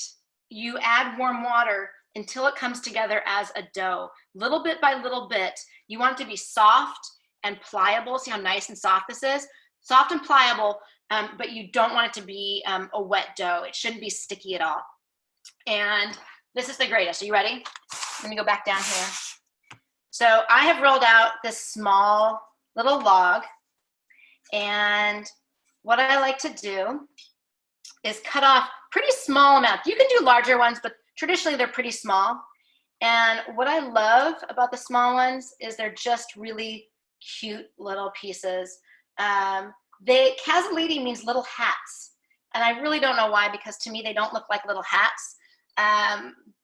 S2: you add warm water until it comes together as a dough. Little bit by little bit. You want it to be soft and pliable. See how nice and soft this is? Soft and pliable, but you don't want it to be a wet dough. It shouldn't be sticky at all. And this is the greatest. Are you ready? Let me go back down here. So I have rolled out this small little log, and what I like to do is cut off pretty small amounts. You can do larger ones, but traditionally they're pretty small. And what I love about the small ones is they're just really cute little pieces. Cazzolini means little hats, and I really don't know why, because to me they don't look like little hats,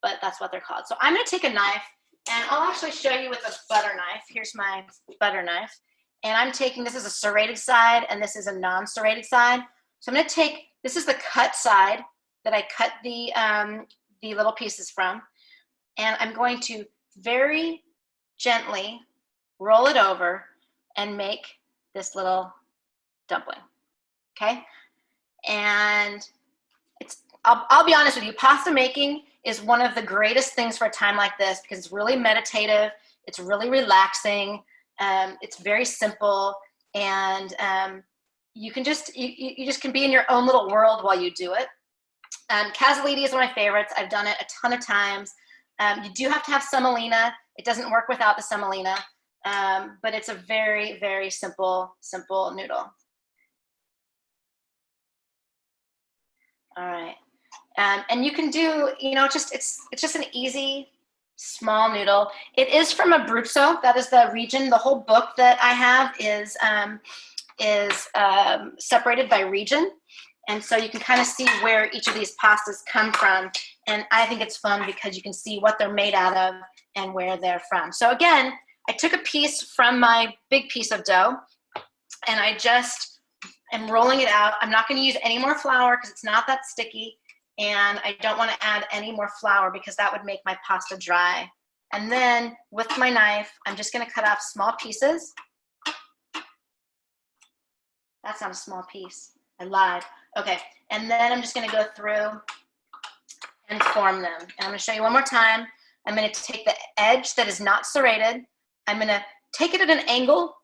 S2: but that's what they're called. So I'm gonna take a knife, and I'll actually show you with a butter knife. Here's my butter knife, and I'm taking, this is a serrated side and this is a non-serrated side. So I'm gonna take, this is the cut side that I cut the little pieces from, and I'm going to very gently roll it over and make this little dumpling, okay? And I'll be honest with you, pasta making is one of the greatest things for a time like this, because it's really meditative, it's really relaxing, it's very simple, and you can just, you just can be in your own little world while you do it. Cazzolini is one of my favorites. I've done it a ton of times. You do have to have semolina. It doesn't work without the semolina, but it's a very, very simple noodle. All right. And you can do, it's just an easy, small noodle. It is from Abruzzo. That is the region. The whole book that I have is separated by region. And so you can kind of see where each of these pastas come from. And I think it's fun because you can see what they're made out of and where they're from. So again, I took a piece from my big piece of dough, and I just am rolling it out. I'm not going to use any more flour because it's not that sticky. And I don't want to add any more flour because that would make my pasta dry And then with my knife, I'm just gonna cut off small pieces. That's not a small piece, I lied. Okay, and then I'm just gonna go through and form them. And I'm gonna show you one more time. I'm gonna take the edge that is not serrated. I'm gonna take it at an angle.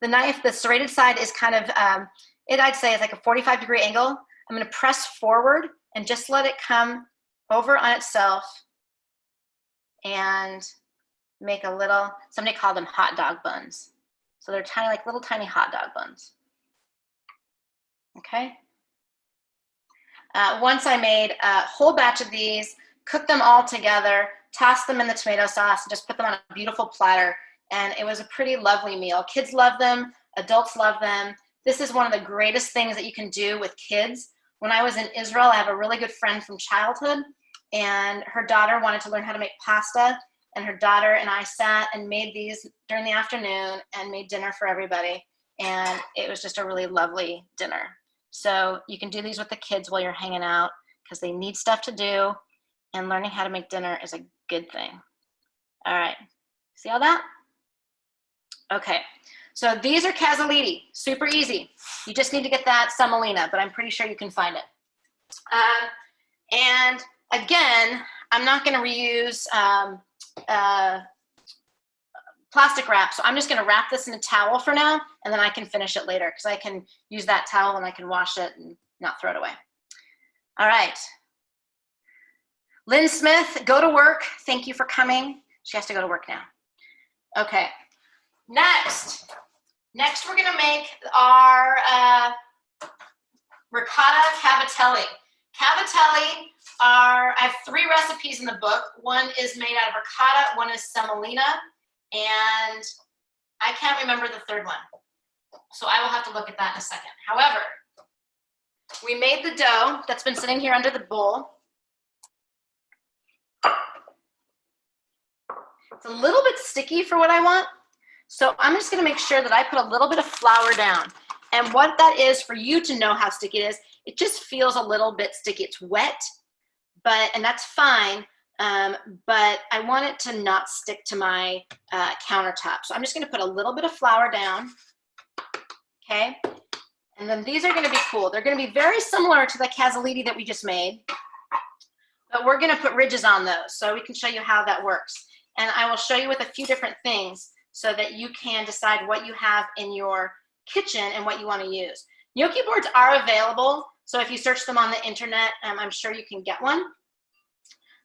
S2: The knife, the serrated side is kind of, I'd say it's like a 45-degree angle. I'm gonna press forward and just let it come over on itself and make a little, somebody called them hot dog buns. So they're tiny, like little tiny hot dog buns. Okay. Once I made a whole batch of these, cooked them all together, tossed them in the tomato sauce, and just put them on a beautiful platter. And it was a pretty lovely meal. Kids love them, adults love them. This is one of the greatest things that you can do with kids. When I was in Israel, I have a really good friend from childhood, and her daughter wanted to learn how to make pasta, and her daughter and I sat and made these during the afternoon and made dinner for everybody. And it was just a really lovely dinner. So you can do these with the kids while you're hanging out because they need stuff to do, and learning how to make dinner is a good thing. All right, see all that? Okay, so these are cazzolini, super easy. You just need to get that semolina, but I'm pretty sure you can find it. And again, I'm not gonna reuse plastic wrap, so I'm just gonna wrap this in a towel for now, and then I can finish it later because I can use that towel and I can wash it and not throw it away. All right. Lynn Smith, go to work. Thank you for coming. She has to go to work now. Okay. Next we're gonna make our ricotta cavatelli. Cavatelli I have 3 recipes in the book. One is made out of ricotta, one is semolina, and I can't remember the third one. So I will have to look at that in a second. However, we made the dough that's been sitting here under the bowl. It's a little bit sticky for what I want. So I'm just gonna make sure that I put a little bit of flour down. And what that is, for you to know how sticky it is, it just feels a little bit sticky. It's wet, and that's fine, but I want it to not stick to my countertop. So I'm just gonna put a little bit of flour down, okay? And then these are gonna be cool. They're gonna be very similar to the cazzolini that we just made, but we're gonna put ridges on those so we can show you how that works. And I will show you with a few different things so that you can decide what you have in your kitchen and what you want to use. Gnocchi boards are available, so if you search them on the internet, I'm sure you can get one.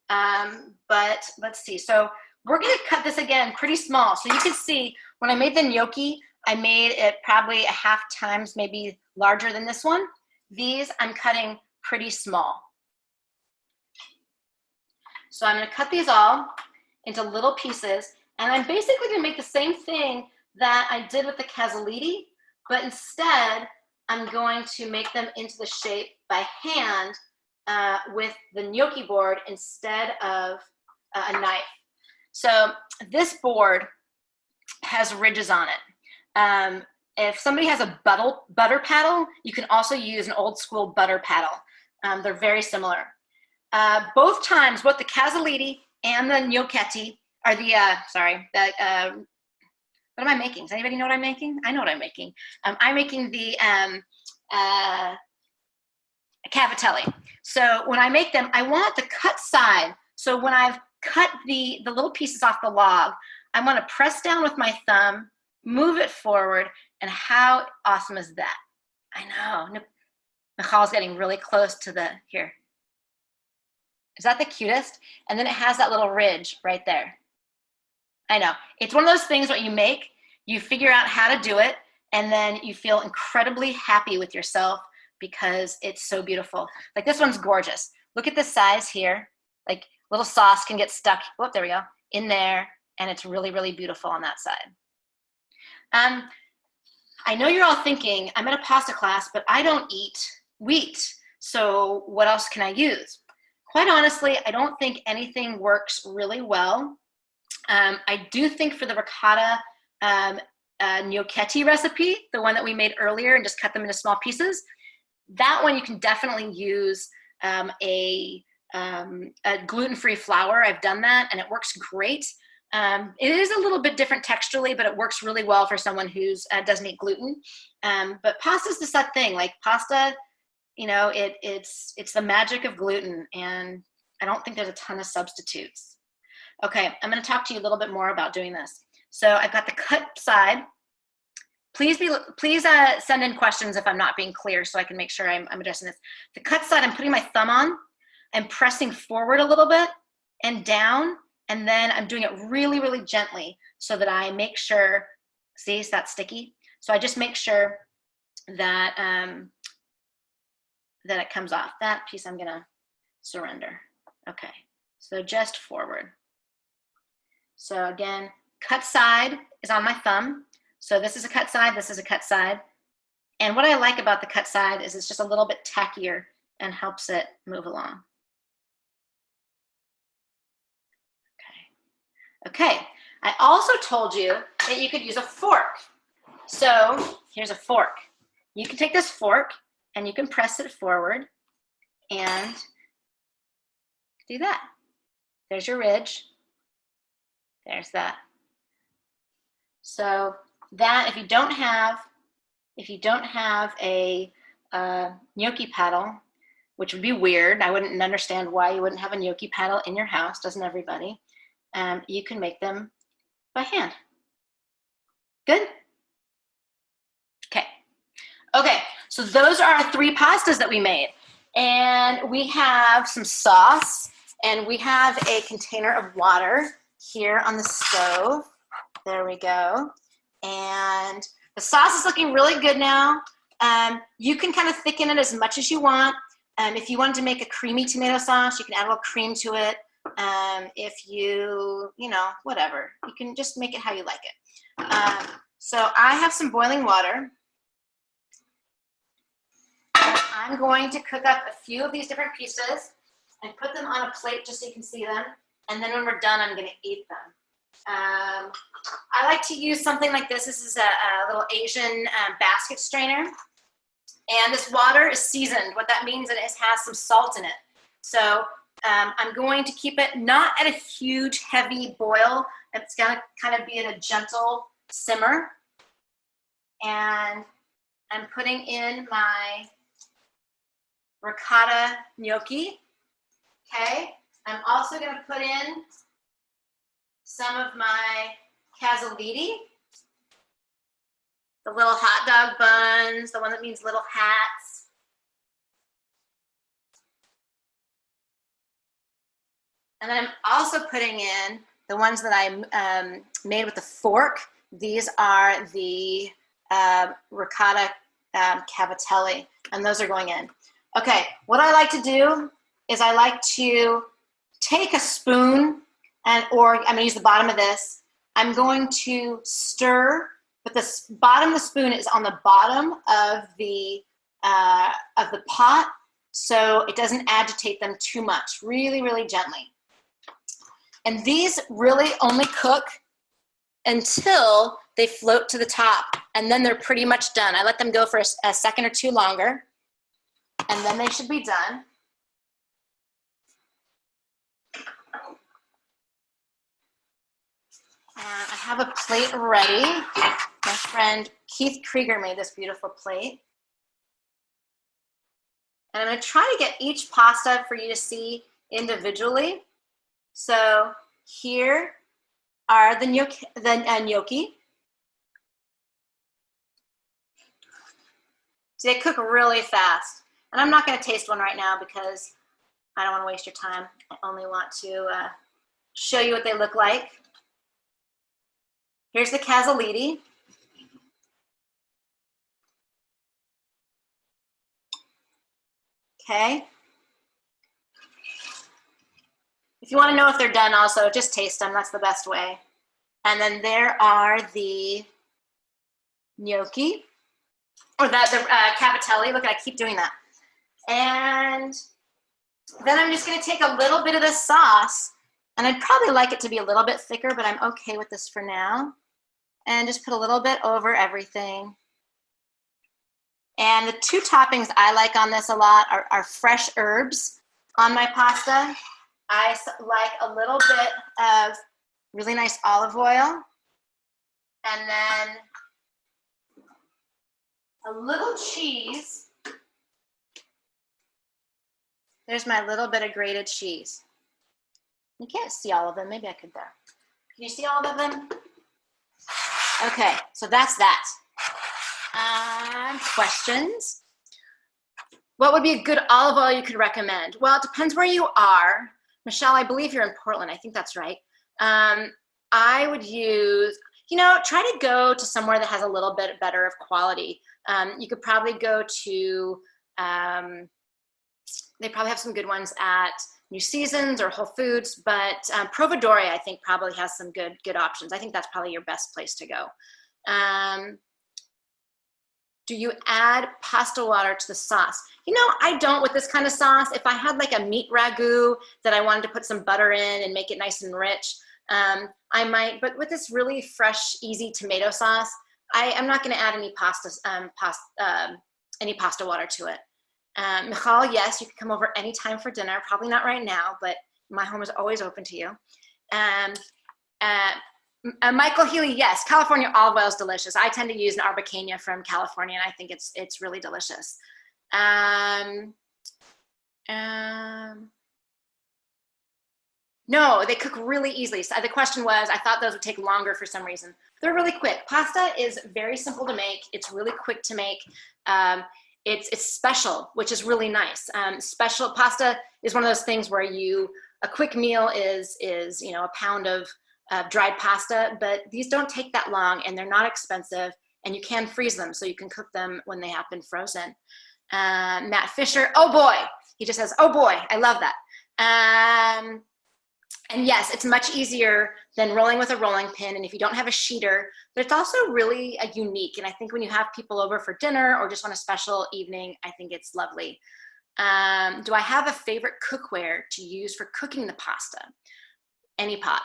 S2: But let's see. So we're going to cut this again pretty small. So you can see when I made the gnocchi, I made it probably a half times maybe larger than this one. These I'm cutting pretty small. So I'm going to cut these all into little pieces, and I'm basically going to make the same thing that I did with the cazzolini, but instead I'm going to make them into the shape by hand with the gnocchi board instead of a knife. So this board has ridges on it. If somebody has a butter paddle, you can also use an old school butter paddle. They're very similar. Both times, both the cazzolini and the gnocchetti are what am I making? Does anybody know what I'm making? I know what I'm making. I'm making the cavatelli. So when I make them, I want the cut side. So when I've cut the little pieces off the log, I want to press down with my thumb, move it forward, and how awesome is that? I know. Michal's getting really close to here. Is that the cutest? And then it has that little ridge right there. I know. It's one of those things what you make, you figure out how to do it, and then you feel incredibly happy with yourself because it's so beautiful. Like this one's gorgeous. Look at the size here. Like little sauce can get stuck, oh, there we go, in there, and it's really, really beautiful on that side. I know you're all thinking, I'm at a pasta class, but I don't eat wheat, so what else can I use? Quite honestly, I don't think anything works really well. I do think for the ricotta gnocchetti recipe, the one that we made earlier and just cut them into small pieces, that one you can definitely use a gluten-free flour. I've done that and it works great. It is a little bit different texturally, but it works really well for someone who's doesn't eat gluten. But pasta's just that thing. Like pasta, you know, it's the magic of gluten, and I don't think there's a ton of substitutes. Okay, I'm going to talk to you a little bit more about doing this. So I've got the cut side. Please send in questions if I'm not being clear, so I can make sure I'm addressing this. The cut side, I'm putting my thumb on. I'm pressing forward a little bit and down, and then I'm doing it really, really gently so that I make sure, see, is that sticky? So I just make sure that, that it comes off. That piece I'm gonna surrender. Okay, so just forward. So again, cut side is on my thumb. So this is a cut side, this is a cut side. And what I like about the cut side is it's just a little bit tackier and helps it move along. Okay, I also told you that you could use a fork. So here's a fork. You can take this fork and you can press it forward and do that. There's your ridge. There's that. So that, if you don't have a gnocchi paddle, which would be weird, I wouldn't understand why you wouldn't have a gnocchi paddle in your house, doesn't everybody? You can make them by hand. Good? Okay, so those are our 3 pastas that we made. And we have some sauce, and we have a container of water here on the stove. There we go. And the sauce is looking really good now. You can kind of thicken it as much as you want. If you wanted to make a creamy tomato sauce, you can add a little cream to it. If you know, whatever. You can just make it how you like it. So I have some boiling water. I'm going to cook up a few of these different pieces and put them on a plate just so you can see them. And then when we're done, I'm going to eat them. I like to use something like this. This is a little Asian basket strainer. And this water is seasoned. What that means is it has some salt in it. So I'm going to keep it not at a huge, heavy boil. It's going to kind of be at a gentle simmer. And I'm putting in my ricotta gnocchi. Okay. I'm also going to put in some of my cazzolini, the little hot dog buns, the one that means little hats. And then I'm also putting in the ones that I made with the fork. These are the ricotta cavatelli, and those are going in. Okay, what I like to do is I like to take a spoon, or I'm going to use the bottom of this. I'm going to stir, but the bottom of the spoon is on the bottom of the pot, so it doesn't agitate them too much. Really, really gently. And these really only cook until they float to the top, and then they're pretty much done. I let them go for a second or two longer, and then they should be done. And I have a plate ready. My friend Keith Krieger made this beautiful plate. And I'm going to try to get each pasta for you to see individually. So here are the gnocchi. So they cook really fast. And I'm not going to taste one right now because I don't want to waste your time. I only want to show you what they look like. Here's the cazzolini. Okay. If you want to know if they're done also, just taste them. That's the best way. And then there are the gnocchi, or the cavatelli. Look, I keep doing that. And then I'm just going to take a little bit of this sauce, and I'd probably like it to be a little bit thicker, but I'm okay with this for now. And just put a little bit over everything. And the 2 toppings I like on this a lot are fresh herbs on my pasta. I like a little bit of really nice olive oil, and then a little cheese. There's my little bit of grated cheese. You can't see all of them. Maybe I could there. Can you see all of them? Okay, so that's that. Questions? What would be a good olive oil you could recommend? Well, it depends where you are. Michelle, I believe you're in Portland. I think that's right. I would use, try to go to somewhere that has a little bit better of quality. You could probably go to, they probably have some good ones at New Seasons or Whole Foods, but Providore, I think, probably has some good options. I think that's probably your best place to go. Do you add pasta water to the sauce? I don't with this kind of sauce. If I had like a meat ragu that I wanted to put some butter in and make it nice and rich, I might, but with this really fresh, easy tomato sauce, I'm not going to add any pasta water to it. Michal, yes, you can come over anytime for dinner. Probably not right now, but my home is always open to you. Michael Healy, yes, California olive oil is delicious. I tend to use an Arbequina from California, and I think it's really delicious. No, they cook really easily. So the question was, I thought those would take longer for some reason. They're really quick. Pasta is very simple to make. It's really quick to make. It's special, which is really nice. Special pasta is one of those things where a quick meal is a pound of dried pasta, but these don't take that long and they're not expensive, and you can freeze them so you can cook them when they have been frozen. Matt Fisher, oh boy, he just says, oh boy, I love that. And yes, it's much easier than rolling with a rolling pin. And if you don't have a sheeter, but it's also really unique. And I think when you have people over for dinner or just on a special evening, I think it's lovely. Do I have a favorite cookware to use for cooking the pasta? Any pot.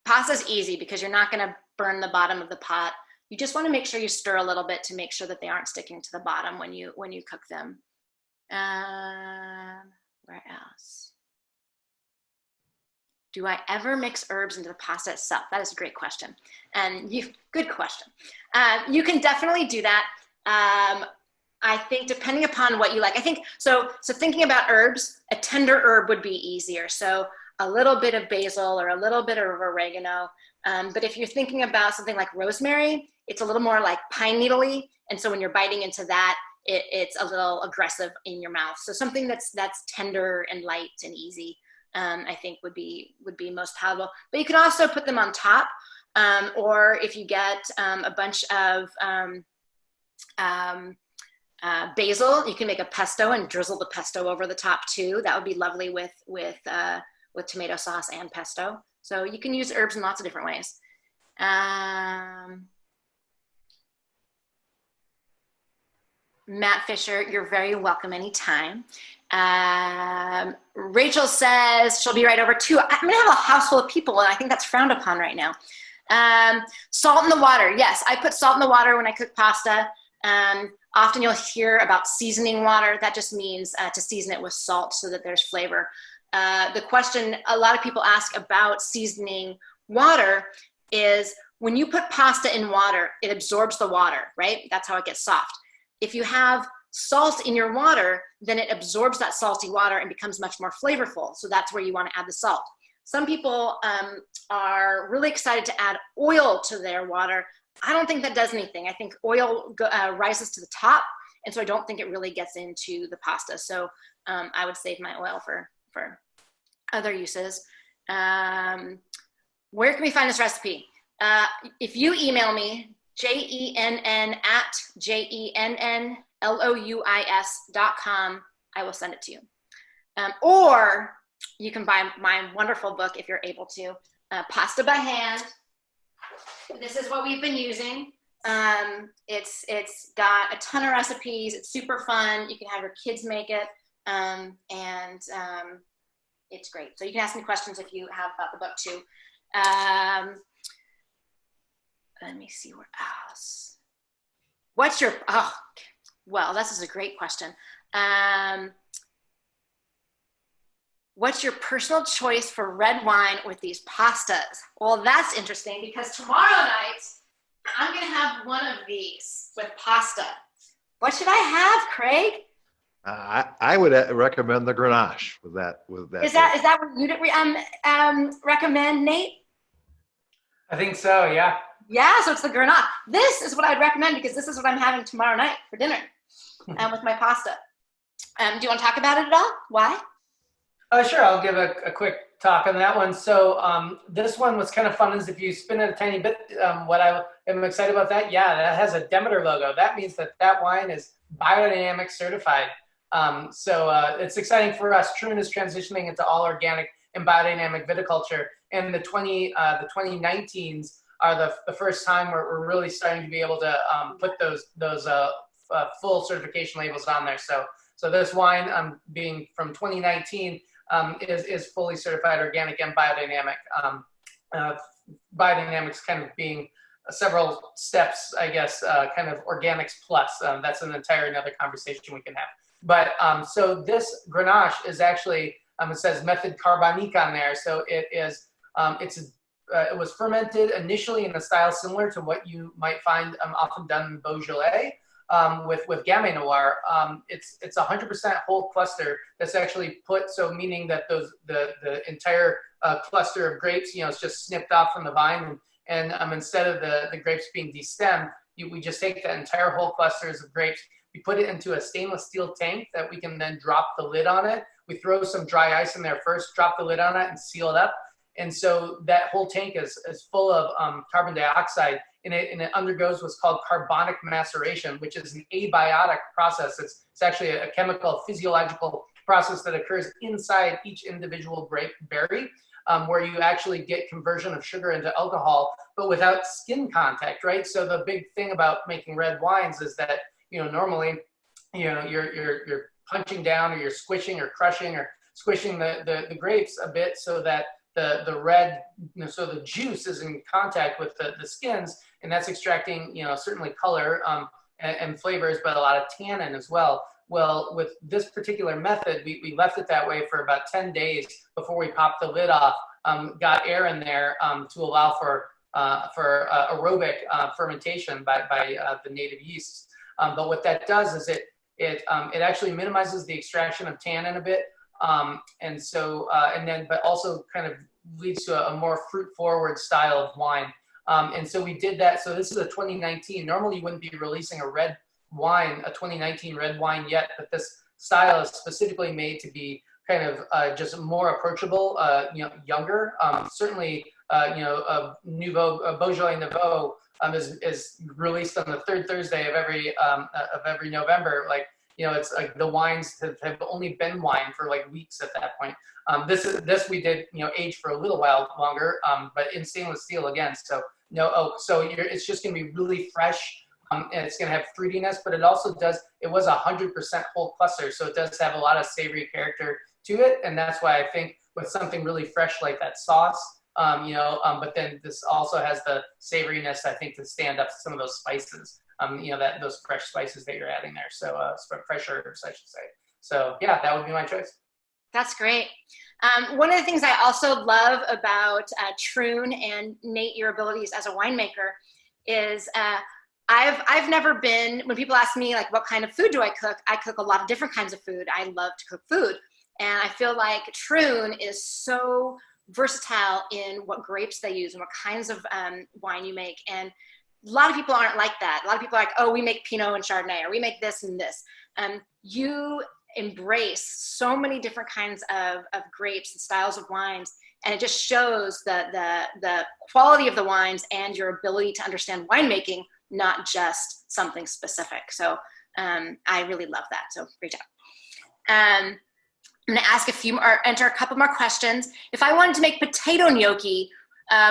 S2: Pasta's easy because you're not going to burn the bottom of the pot. You just want to make sure you stir a little bit to make sure that they aren't sticking to the bottom when you cook them. Where else? Do I ever mix herbs into the pasta itself? That is a great question. And good question. You can definitely do that. I think depending upon what you like. I think, so thinking about herbs, a tender herb would be easier. So a little bit of basil or a little bit of oregano. But if you're thinking about something like rosemary, it's a little more like pine needle-y. And so when you're biting into that, it's a little aggressive in your mouth. So something that's tender and light and easy. I think would be most palatable. But you can also put them on top, or if you get a bunch of basil, you can make a pesto and drizzle the pesto over the top too. That would be lovely with tomato sauce and pesto. So you can use herbs in lots of different ways. Matt Fisher, you're very welcome anytime. Rachel says she'll be right over too. I'm gonna have a house full of people and I think that's frowned upon right now. Salt in the water. Yes, I put salt in the water when I cook pasta. Often you'll hear about seasoning water. That just means to season it with salt so that there's flavor. The question a lot of people ask about seasoning water is when you put pasta in water, it absorbs the water, right? That's how it gets soft. If you have salt in your water, then it absorbs that salty water and becomes much more flavorful. So that's where you want to add the salt. Some people are really excited to add oil to their water. I don't think that does anything. I think oil rises to the top, and so I don't think it really gets into the pasta. So I would save my oil for other uses. Where can we find this recipe? If you email me, JENN@JENNLOUIS.com, I will send it to you. Or you can buy my wonderful book if you're able to, Pasta by Hand. This is what we've been using. It's got a ton of recipes. It's super fun. You can have your kids make it. It's great. So you can ask me questions if you have about the book too. Let me see what else. Well, this is a great question. What's your personal choice for red wine with these pastas? Well, that's interesting because tomorrow night, I'm going to have one of these with pasta. What should I have, Craig?
S1: I would recommend the Grenache with that.
S2: Is that what you'd recommend, Nate?
S3: I think so, yeah.
S2: Yeah, so it's the Grenache. This is what I'd recommend because this is what I'm having tomorrow night for dinner with my pasta. Do you want to talk about it at all? Why?
S3: Sure, I'll give a quick talk on that one. So this one was kind of fun, is if you spin it a tiny bit, what I am excited about that, yeah, that has a Demeter logo. That means that wine is biodynamic certified. So it's exciting for us. Troon is transitioning into all organic and biodynamic viticulture. And the 2019s are the first time where we're really starting to be able to put those full certification labels on there. So this wine being from 2019 is fully certified organic and biodynamic. Biodynamics kind of being several steps, I guess, kind of organics plus. That's an entire another conversation we can have. But so this Grenache is actually, it says method carbonique on there. So it is, it was fermented initially in a style similar to what you might find often done in Beaujolais. With Gamay Noir, it's 100% whole cluster that's actually put, so meaning that the entire cluster of grapes, it's just snipped off from the vine, and instead of the grapes being destemmed, we just take the entire whole clusters of grapes, we put it into a stainless steel tank that we can then drop the lid on it. We throw some dry ice in there first, drop the lid on it, and seal it up. And so that whole tank is full of carbon dioxide, and it undergoes what's called carbonic maceration, which is an abiotic process. It's actually a chemical, physiological process that occurs inside each individual grape berry, where you actually get conversion of sugar into alcohol, but without skin contact, right? So the big thing about making red wines is that, normally, you're punching down, or you're squishing or crushing or squishing the grapes a bit so that the red, so the juice is in contact with the skins, and that's extracting, certainly color and flavors, but a lot of tannin as well. Well, with this particular method, we left it that way for about 10 days before we popped the lid off, got air in there to allow for aerobic fermentation by the native yeasts. But what that does is it actually minimizes the extraction of tannin a bit. But also kind of leads to a more fruit forward style of wine. And so we did that. So this is a 2019. Normally you wouldn't be releasing a red wine, a 2019 red wine yet, but this style is specifically made to be kind of just more approachable, younger. Certainly, Beaujolais Nouveau is released on the third Thursday of every November. It's like the wines have only been wine for like weeks at that point. This we did, age for a little while longer, but in stainless steel again. So no oak. So it's just going to be really fresh, and it's going to have fruitiness. But it also it was 100% whole cluster, so it does have a lot of savory character to it, and that's why I think with something really fresh like that sauce, but then this also has the savoriness, I think, to stand up to some of those spices. Those fresh spices that you're adding there. So fresh herbs, I should say. So yeah, that would be my choice.
S2: That's great. One of the things I also love about Troon and Nate, your abilities as a winemaker, is I've never been, when people ask me like what kind of food do I cook a lot of different kinds of food. I love to cook food. And I feel like Troon is so versatile in what grapes they use and what kinds of wine you make. And a lot of people aren't like that. A lot of people are like, oh, we make Pinot and Chardonnay, or we make this and this. You embrace so many different kinds of grapes and styles of wines, and it just shows the quality of the wines and your ability to understand winemaking, not just something specific. So I really love that. So great job. I'm going to ask enter a couple more questions. If I wanted to make potato gnocchi,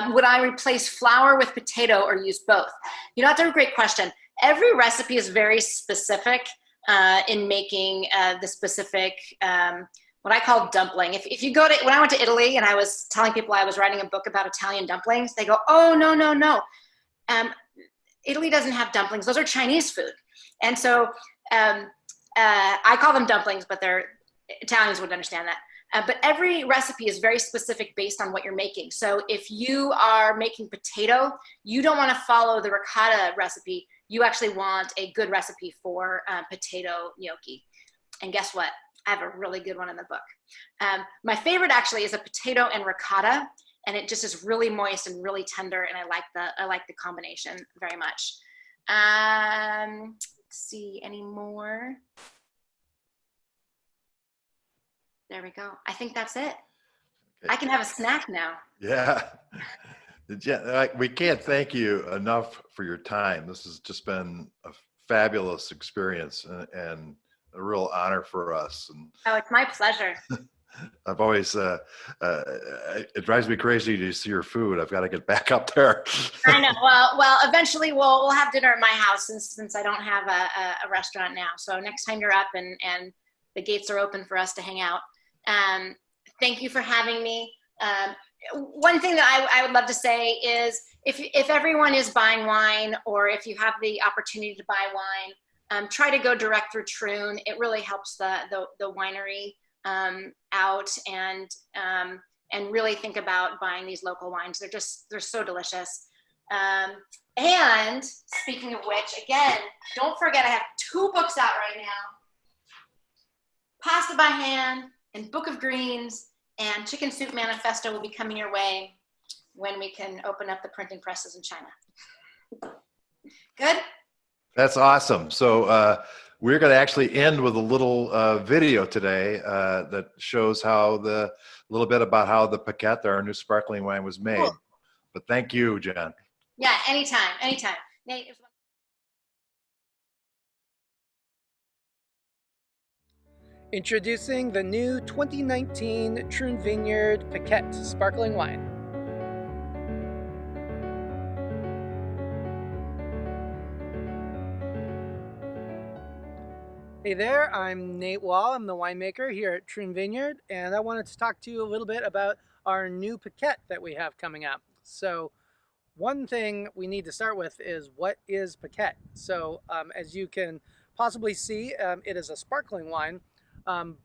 S2: would I replace flour with potato or use both? That's a great question. Every recipe is very specific in making the specific, what I call dumpling. If you when I went to Italy and I was telling people I was writing a book about Italian dumplings, they go, oh, no. Italy doesn't have dumplings. Those are Chinese food. And so I call them dumplings, but Italians would understand that. But every recipe is very specific based on what you're making. So if you are making potato, you don't want to follow the ricotta recipe. You actually want a good recipe for potato gnocchi. And guess what? I have a really good one in the book. My favorite actually is a potato and ricotta, and it just is really moist and really tender, and I like the combination very much. Let's see, any more? There we go. I think that's it.
S1: Okay.
S2: I can have a snack now.
S1: Yeah. We can't thank you enough for your time. This has just been a fabulous experience and a real honor for us. And
S2: Oh, it's my pleasure.
S1: I've always, it drives me crazy to see your food. I've got to get back up there.
S2: I know. Well, eventually we'll have dinner at my house since I don't have a restaurant now. So next time you're up and the gates are open for us to hang out. Thank you for having me. One thing that I would love to say is if everyone is buying wine, or if you have the opportunity to buy wine, try to go direct through Troon. It really helps the winery out, and really think about buying these local wines. They're so delicious. And speaking of which, again, don't forget I have 2 books out right now: Pasta by Hand and Book of Greens, and Chicken Soup Manifesto will be coming your way when we can open up the printing presses in China. Good?
S1: That's awesome. So we're going to actually end with a little video today that shows a little bit about how the Paquette, our new sparkling wine, was made.
S2: Cool.
S1: But thank you, Jenn.
S2: Yeah, anytime. Nate,
S3: Introducing the new 2019 Troon Vineyard Paquette Sparkling Wine. Hey there, I'm Nate Wall. I'm the winemaker here at Troon Vineyard, and I wanted to talk to you a little bit about our new Paquette that we have coming up. So one thing we need to start with is, what is Paquette? So as you can possibly see, it is a sparkling wine.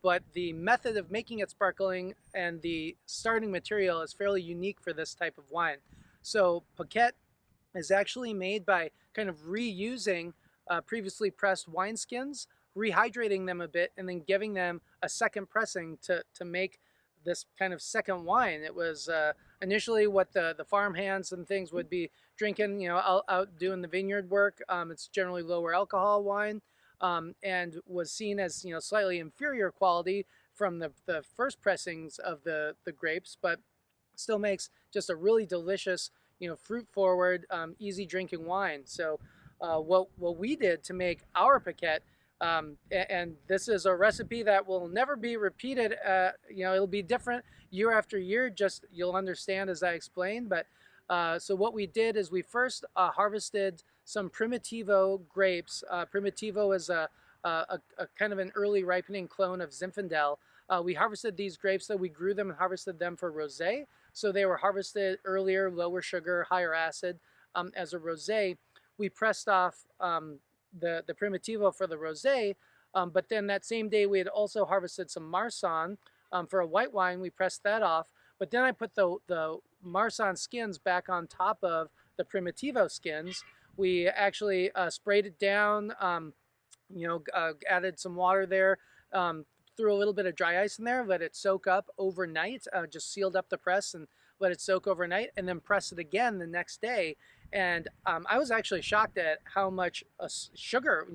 S3: But the method of making it sparkling and the starting material is fairly unique for this type of wine. So Paquette is actually made by kind of reusing previously pressed wineskins, rehydrating them a bit, and then giving them a second pressing to make this kind of second wine. It was initially what the farm hands and things would be drinking, out doing the vineyard work. It's generally lower alcohol wine. And was seen as slightly inferior quality from the first pressings of the grapes, but still makes just a really delicious, fruit forward, easy drinking wine. So what we did to make our Paquette, and this is a recipe that will never be repeated. It'll be different year after year. Just you'll understand as I explain. But so what we did is we first harvested some Primitivo grapes. Primitivo is a kind of an early ripening clone of Zinfandel. We harvested these grapes, though we grew them and harvested them for rosé. So they were harvested earlier, lower sugar, higher acid as a rosé. We pressed off the Primitivo for the rosé, but then that same day we had also harvested some Marsanne for a white wine. We pressed that off, but then I put the Marsanne skins back on top of the Primitivo skins. We actually sprayed it down, added some water there, threw a little bit of dry ice in there, let it soak up overnight, just sealed up the press and let it soak overnight, and then press it again the next day. And I was actually shocked at how much sugar,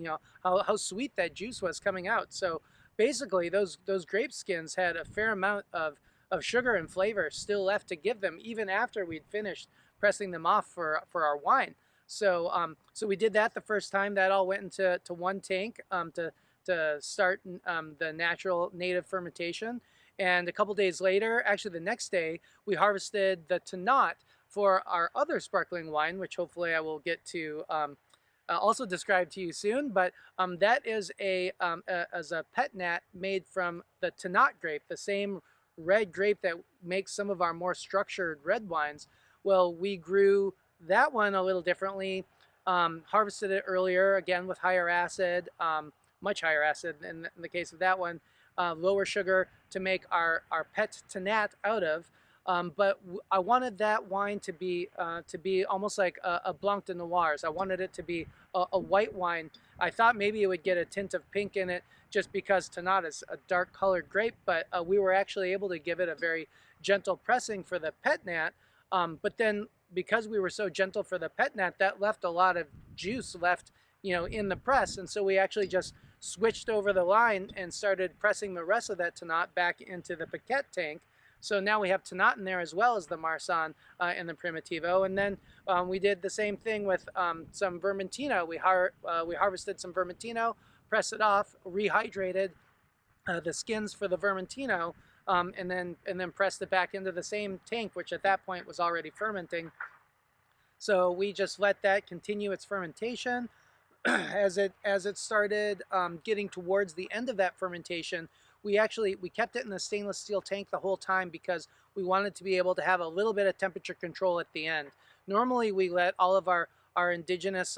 S3: how sweet that juice was coming out. So basically those grape skins had a fair amount of sugar and flavor still left to give them, even after we'd finished pressing them off for our wine. So so we did that the first time. That all went into one tank to start the natural native fermentation. And a couple days later, actually the next day, we harvested the Tannat for our other sparkling wine, which hopefully I will get to also describe to you soon. But that is as a pet nat made from the Tannat grape, the same red grape that makes some of our more structured red wines. Well, we grew that one a little differently, harvested it earlier, again with higher acid, much higher acid in the case of that one,
S4: lower sugar to make our pet Tanat out of. But I wanted that wine to be almost like a Blanc de Noirs. I wanted it to be a white wine. I thought maybe it would get a tint of pink in it just because Tanat is a dark colored grape, but we were actually able to give it a very gentle pressing for the pet nat. But then because we were so gentle for the pet nat, that left a lot of juice left, in the press. And so we actually just switched over the line and started pressing the rest of that Tanat back into the Paquette tank. So now we have Tanat in there as well as the Marsanne and the Primitivo. And then we did the same thing with some Vermentino. We harvested some Vermentino, pressed it off, rehydrated the skins for the Vermentino, and then pressed it back into the same tank, which at that point was already fermenting. So we just let that continue its fermentation. As it started getting towards the end of that fermentation, we kept it in the stainless steel tank the whole time because we wanted to be able to have a little bit of temperature control at the end. Normally we let all of our indigenous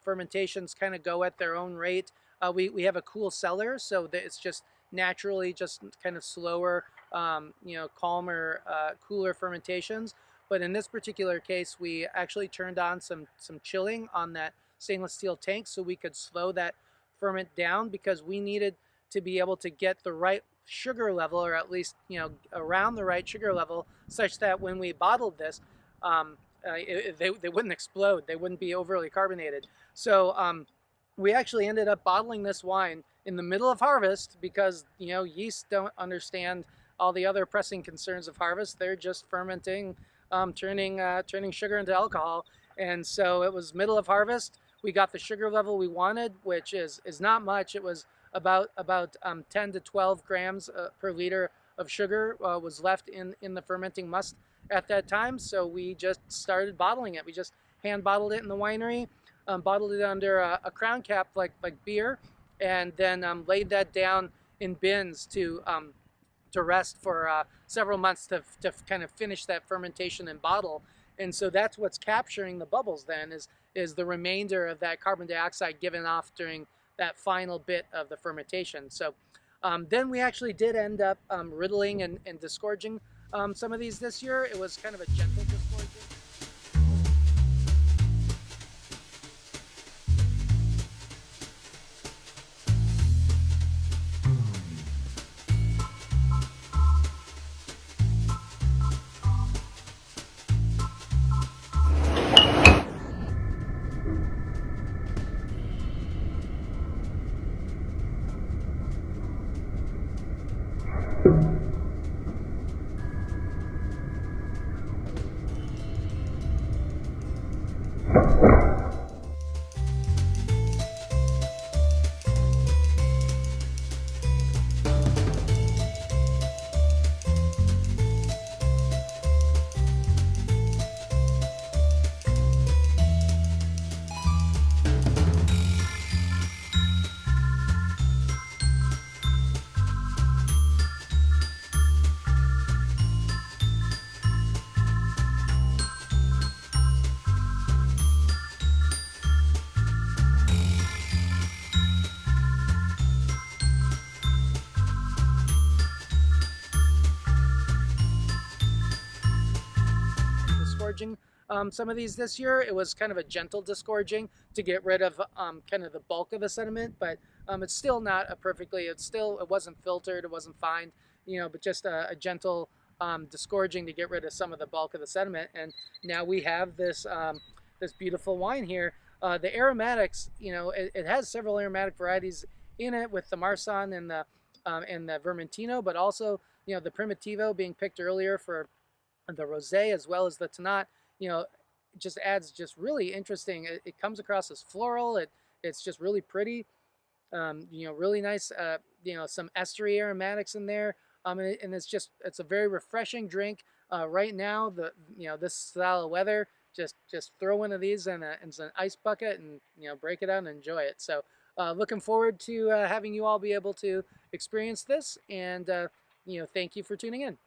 S4: fermentations kind of go at their own rate. We have a cool cellar, so that it's just naturally just kind of slower, calmer, cooler fermentations. But in this particular case, we actually turned on some chilling on that stainless steel tank so we could slow that ferment down, because we needed to be able to get the right sugar level, or at least around the right sugar level, such that when we bottled this, they wouldn't explode, they wouldn't be overly carbonated. So we actually ended up bottling this wine in the middle of harvest because yeast don't understand all the other pressing concerns of harvest. They're just fermenting, turning sugar into alcohol. And so it was middle of harvest. We got the sugar level we wanted, which is not much. It was about 10 to 12 grams per liter of sugar was left in the fermenting must at that time. So we just started bottling it. We just hand bottled it in the winery, bottled it under a crown cap like beer, and then laid that down in bins to rest for several months to kind of finish that fermentation and bottle. And so that's what's capturing the bubbles then is the remainder of that carbon dioxide given off during that final bit of the fermentation. So then we actually did end up riddling and disgorging some of these this year. It was kind of a gentle disgorging. Disgorging some of these this year. It was kind of a gentle disgorging to get rid of kind of the bulk of the sediment, but it's still not it wasn't filtered, it wasn't fined, but just a gentle disgorging to get rid of some of the bulk of the sediment. And now we have this this beautiful wine here. The aromatics, it has several aromatic varieties in it, with the Marsanne and the Vermentino, but also the Primitivo being picked earlier for the rosé, as well as the Tanat. Just adds just really interesting. It comes across as floral. It's just really pretty. Really nice. Some estery aromatics in there. And it's a very refreshing drink. Right now, this style of weather, just throw one of these in an ice bucket and break it out and enjoy it. So looking forward to having you all be able to experience this, and thank you for tuning in.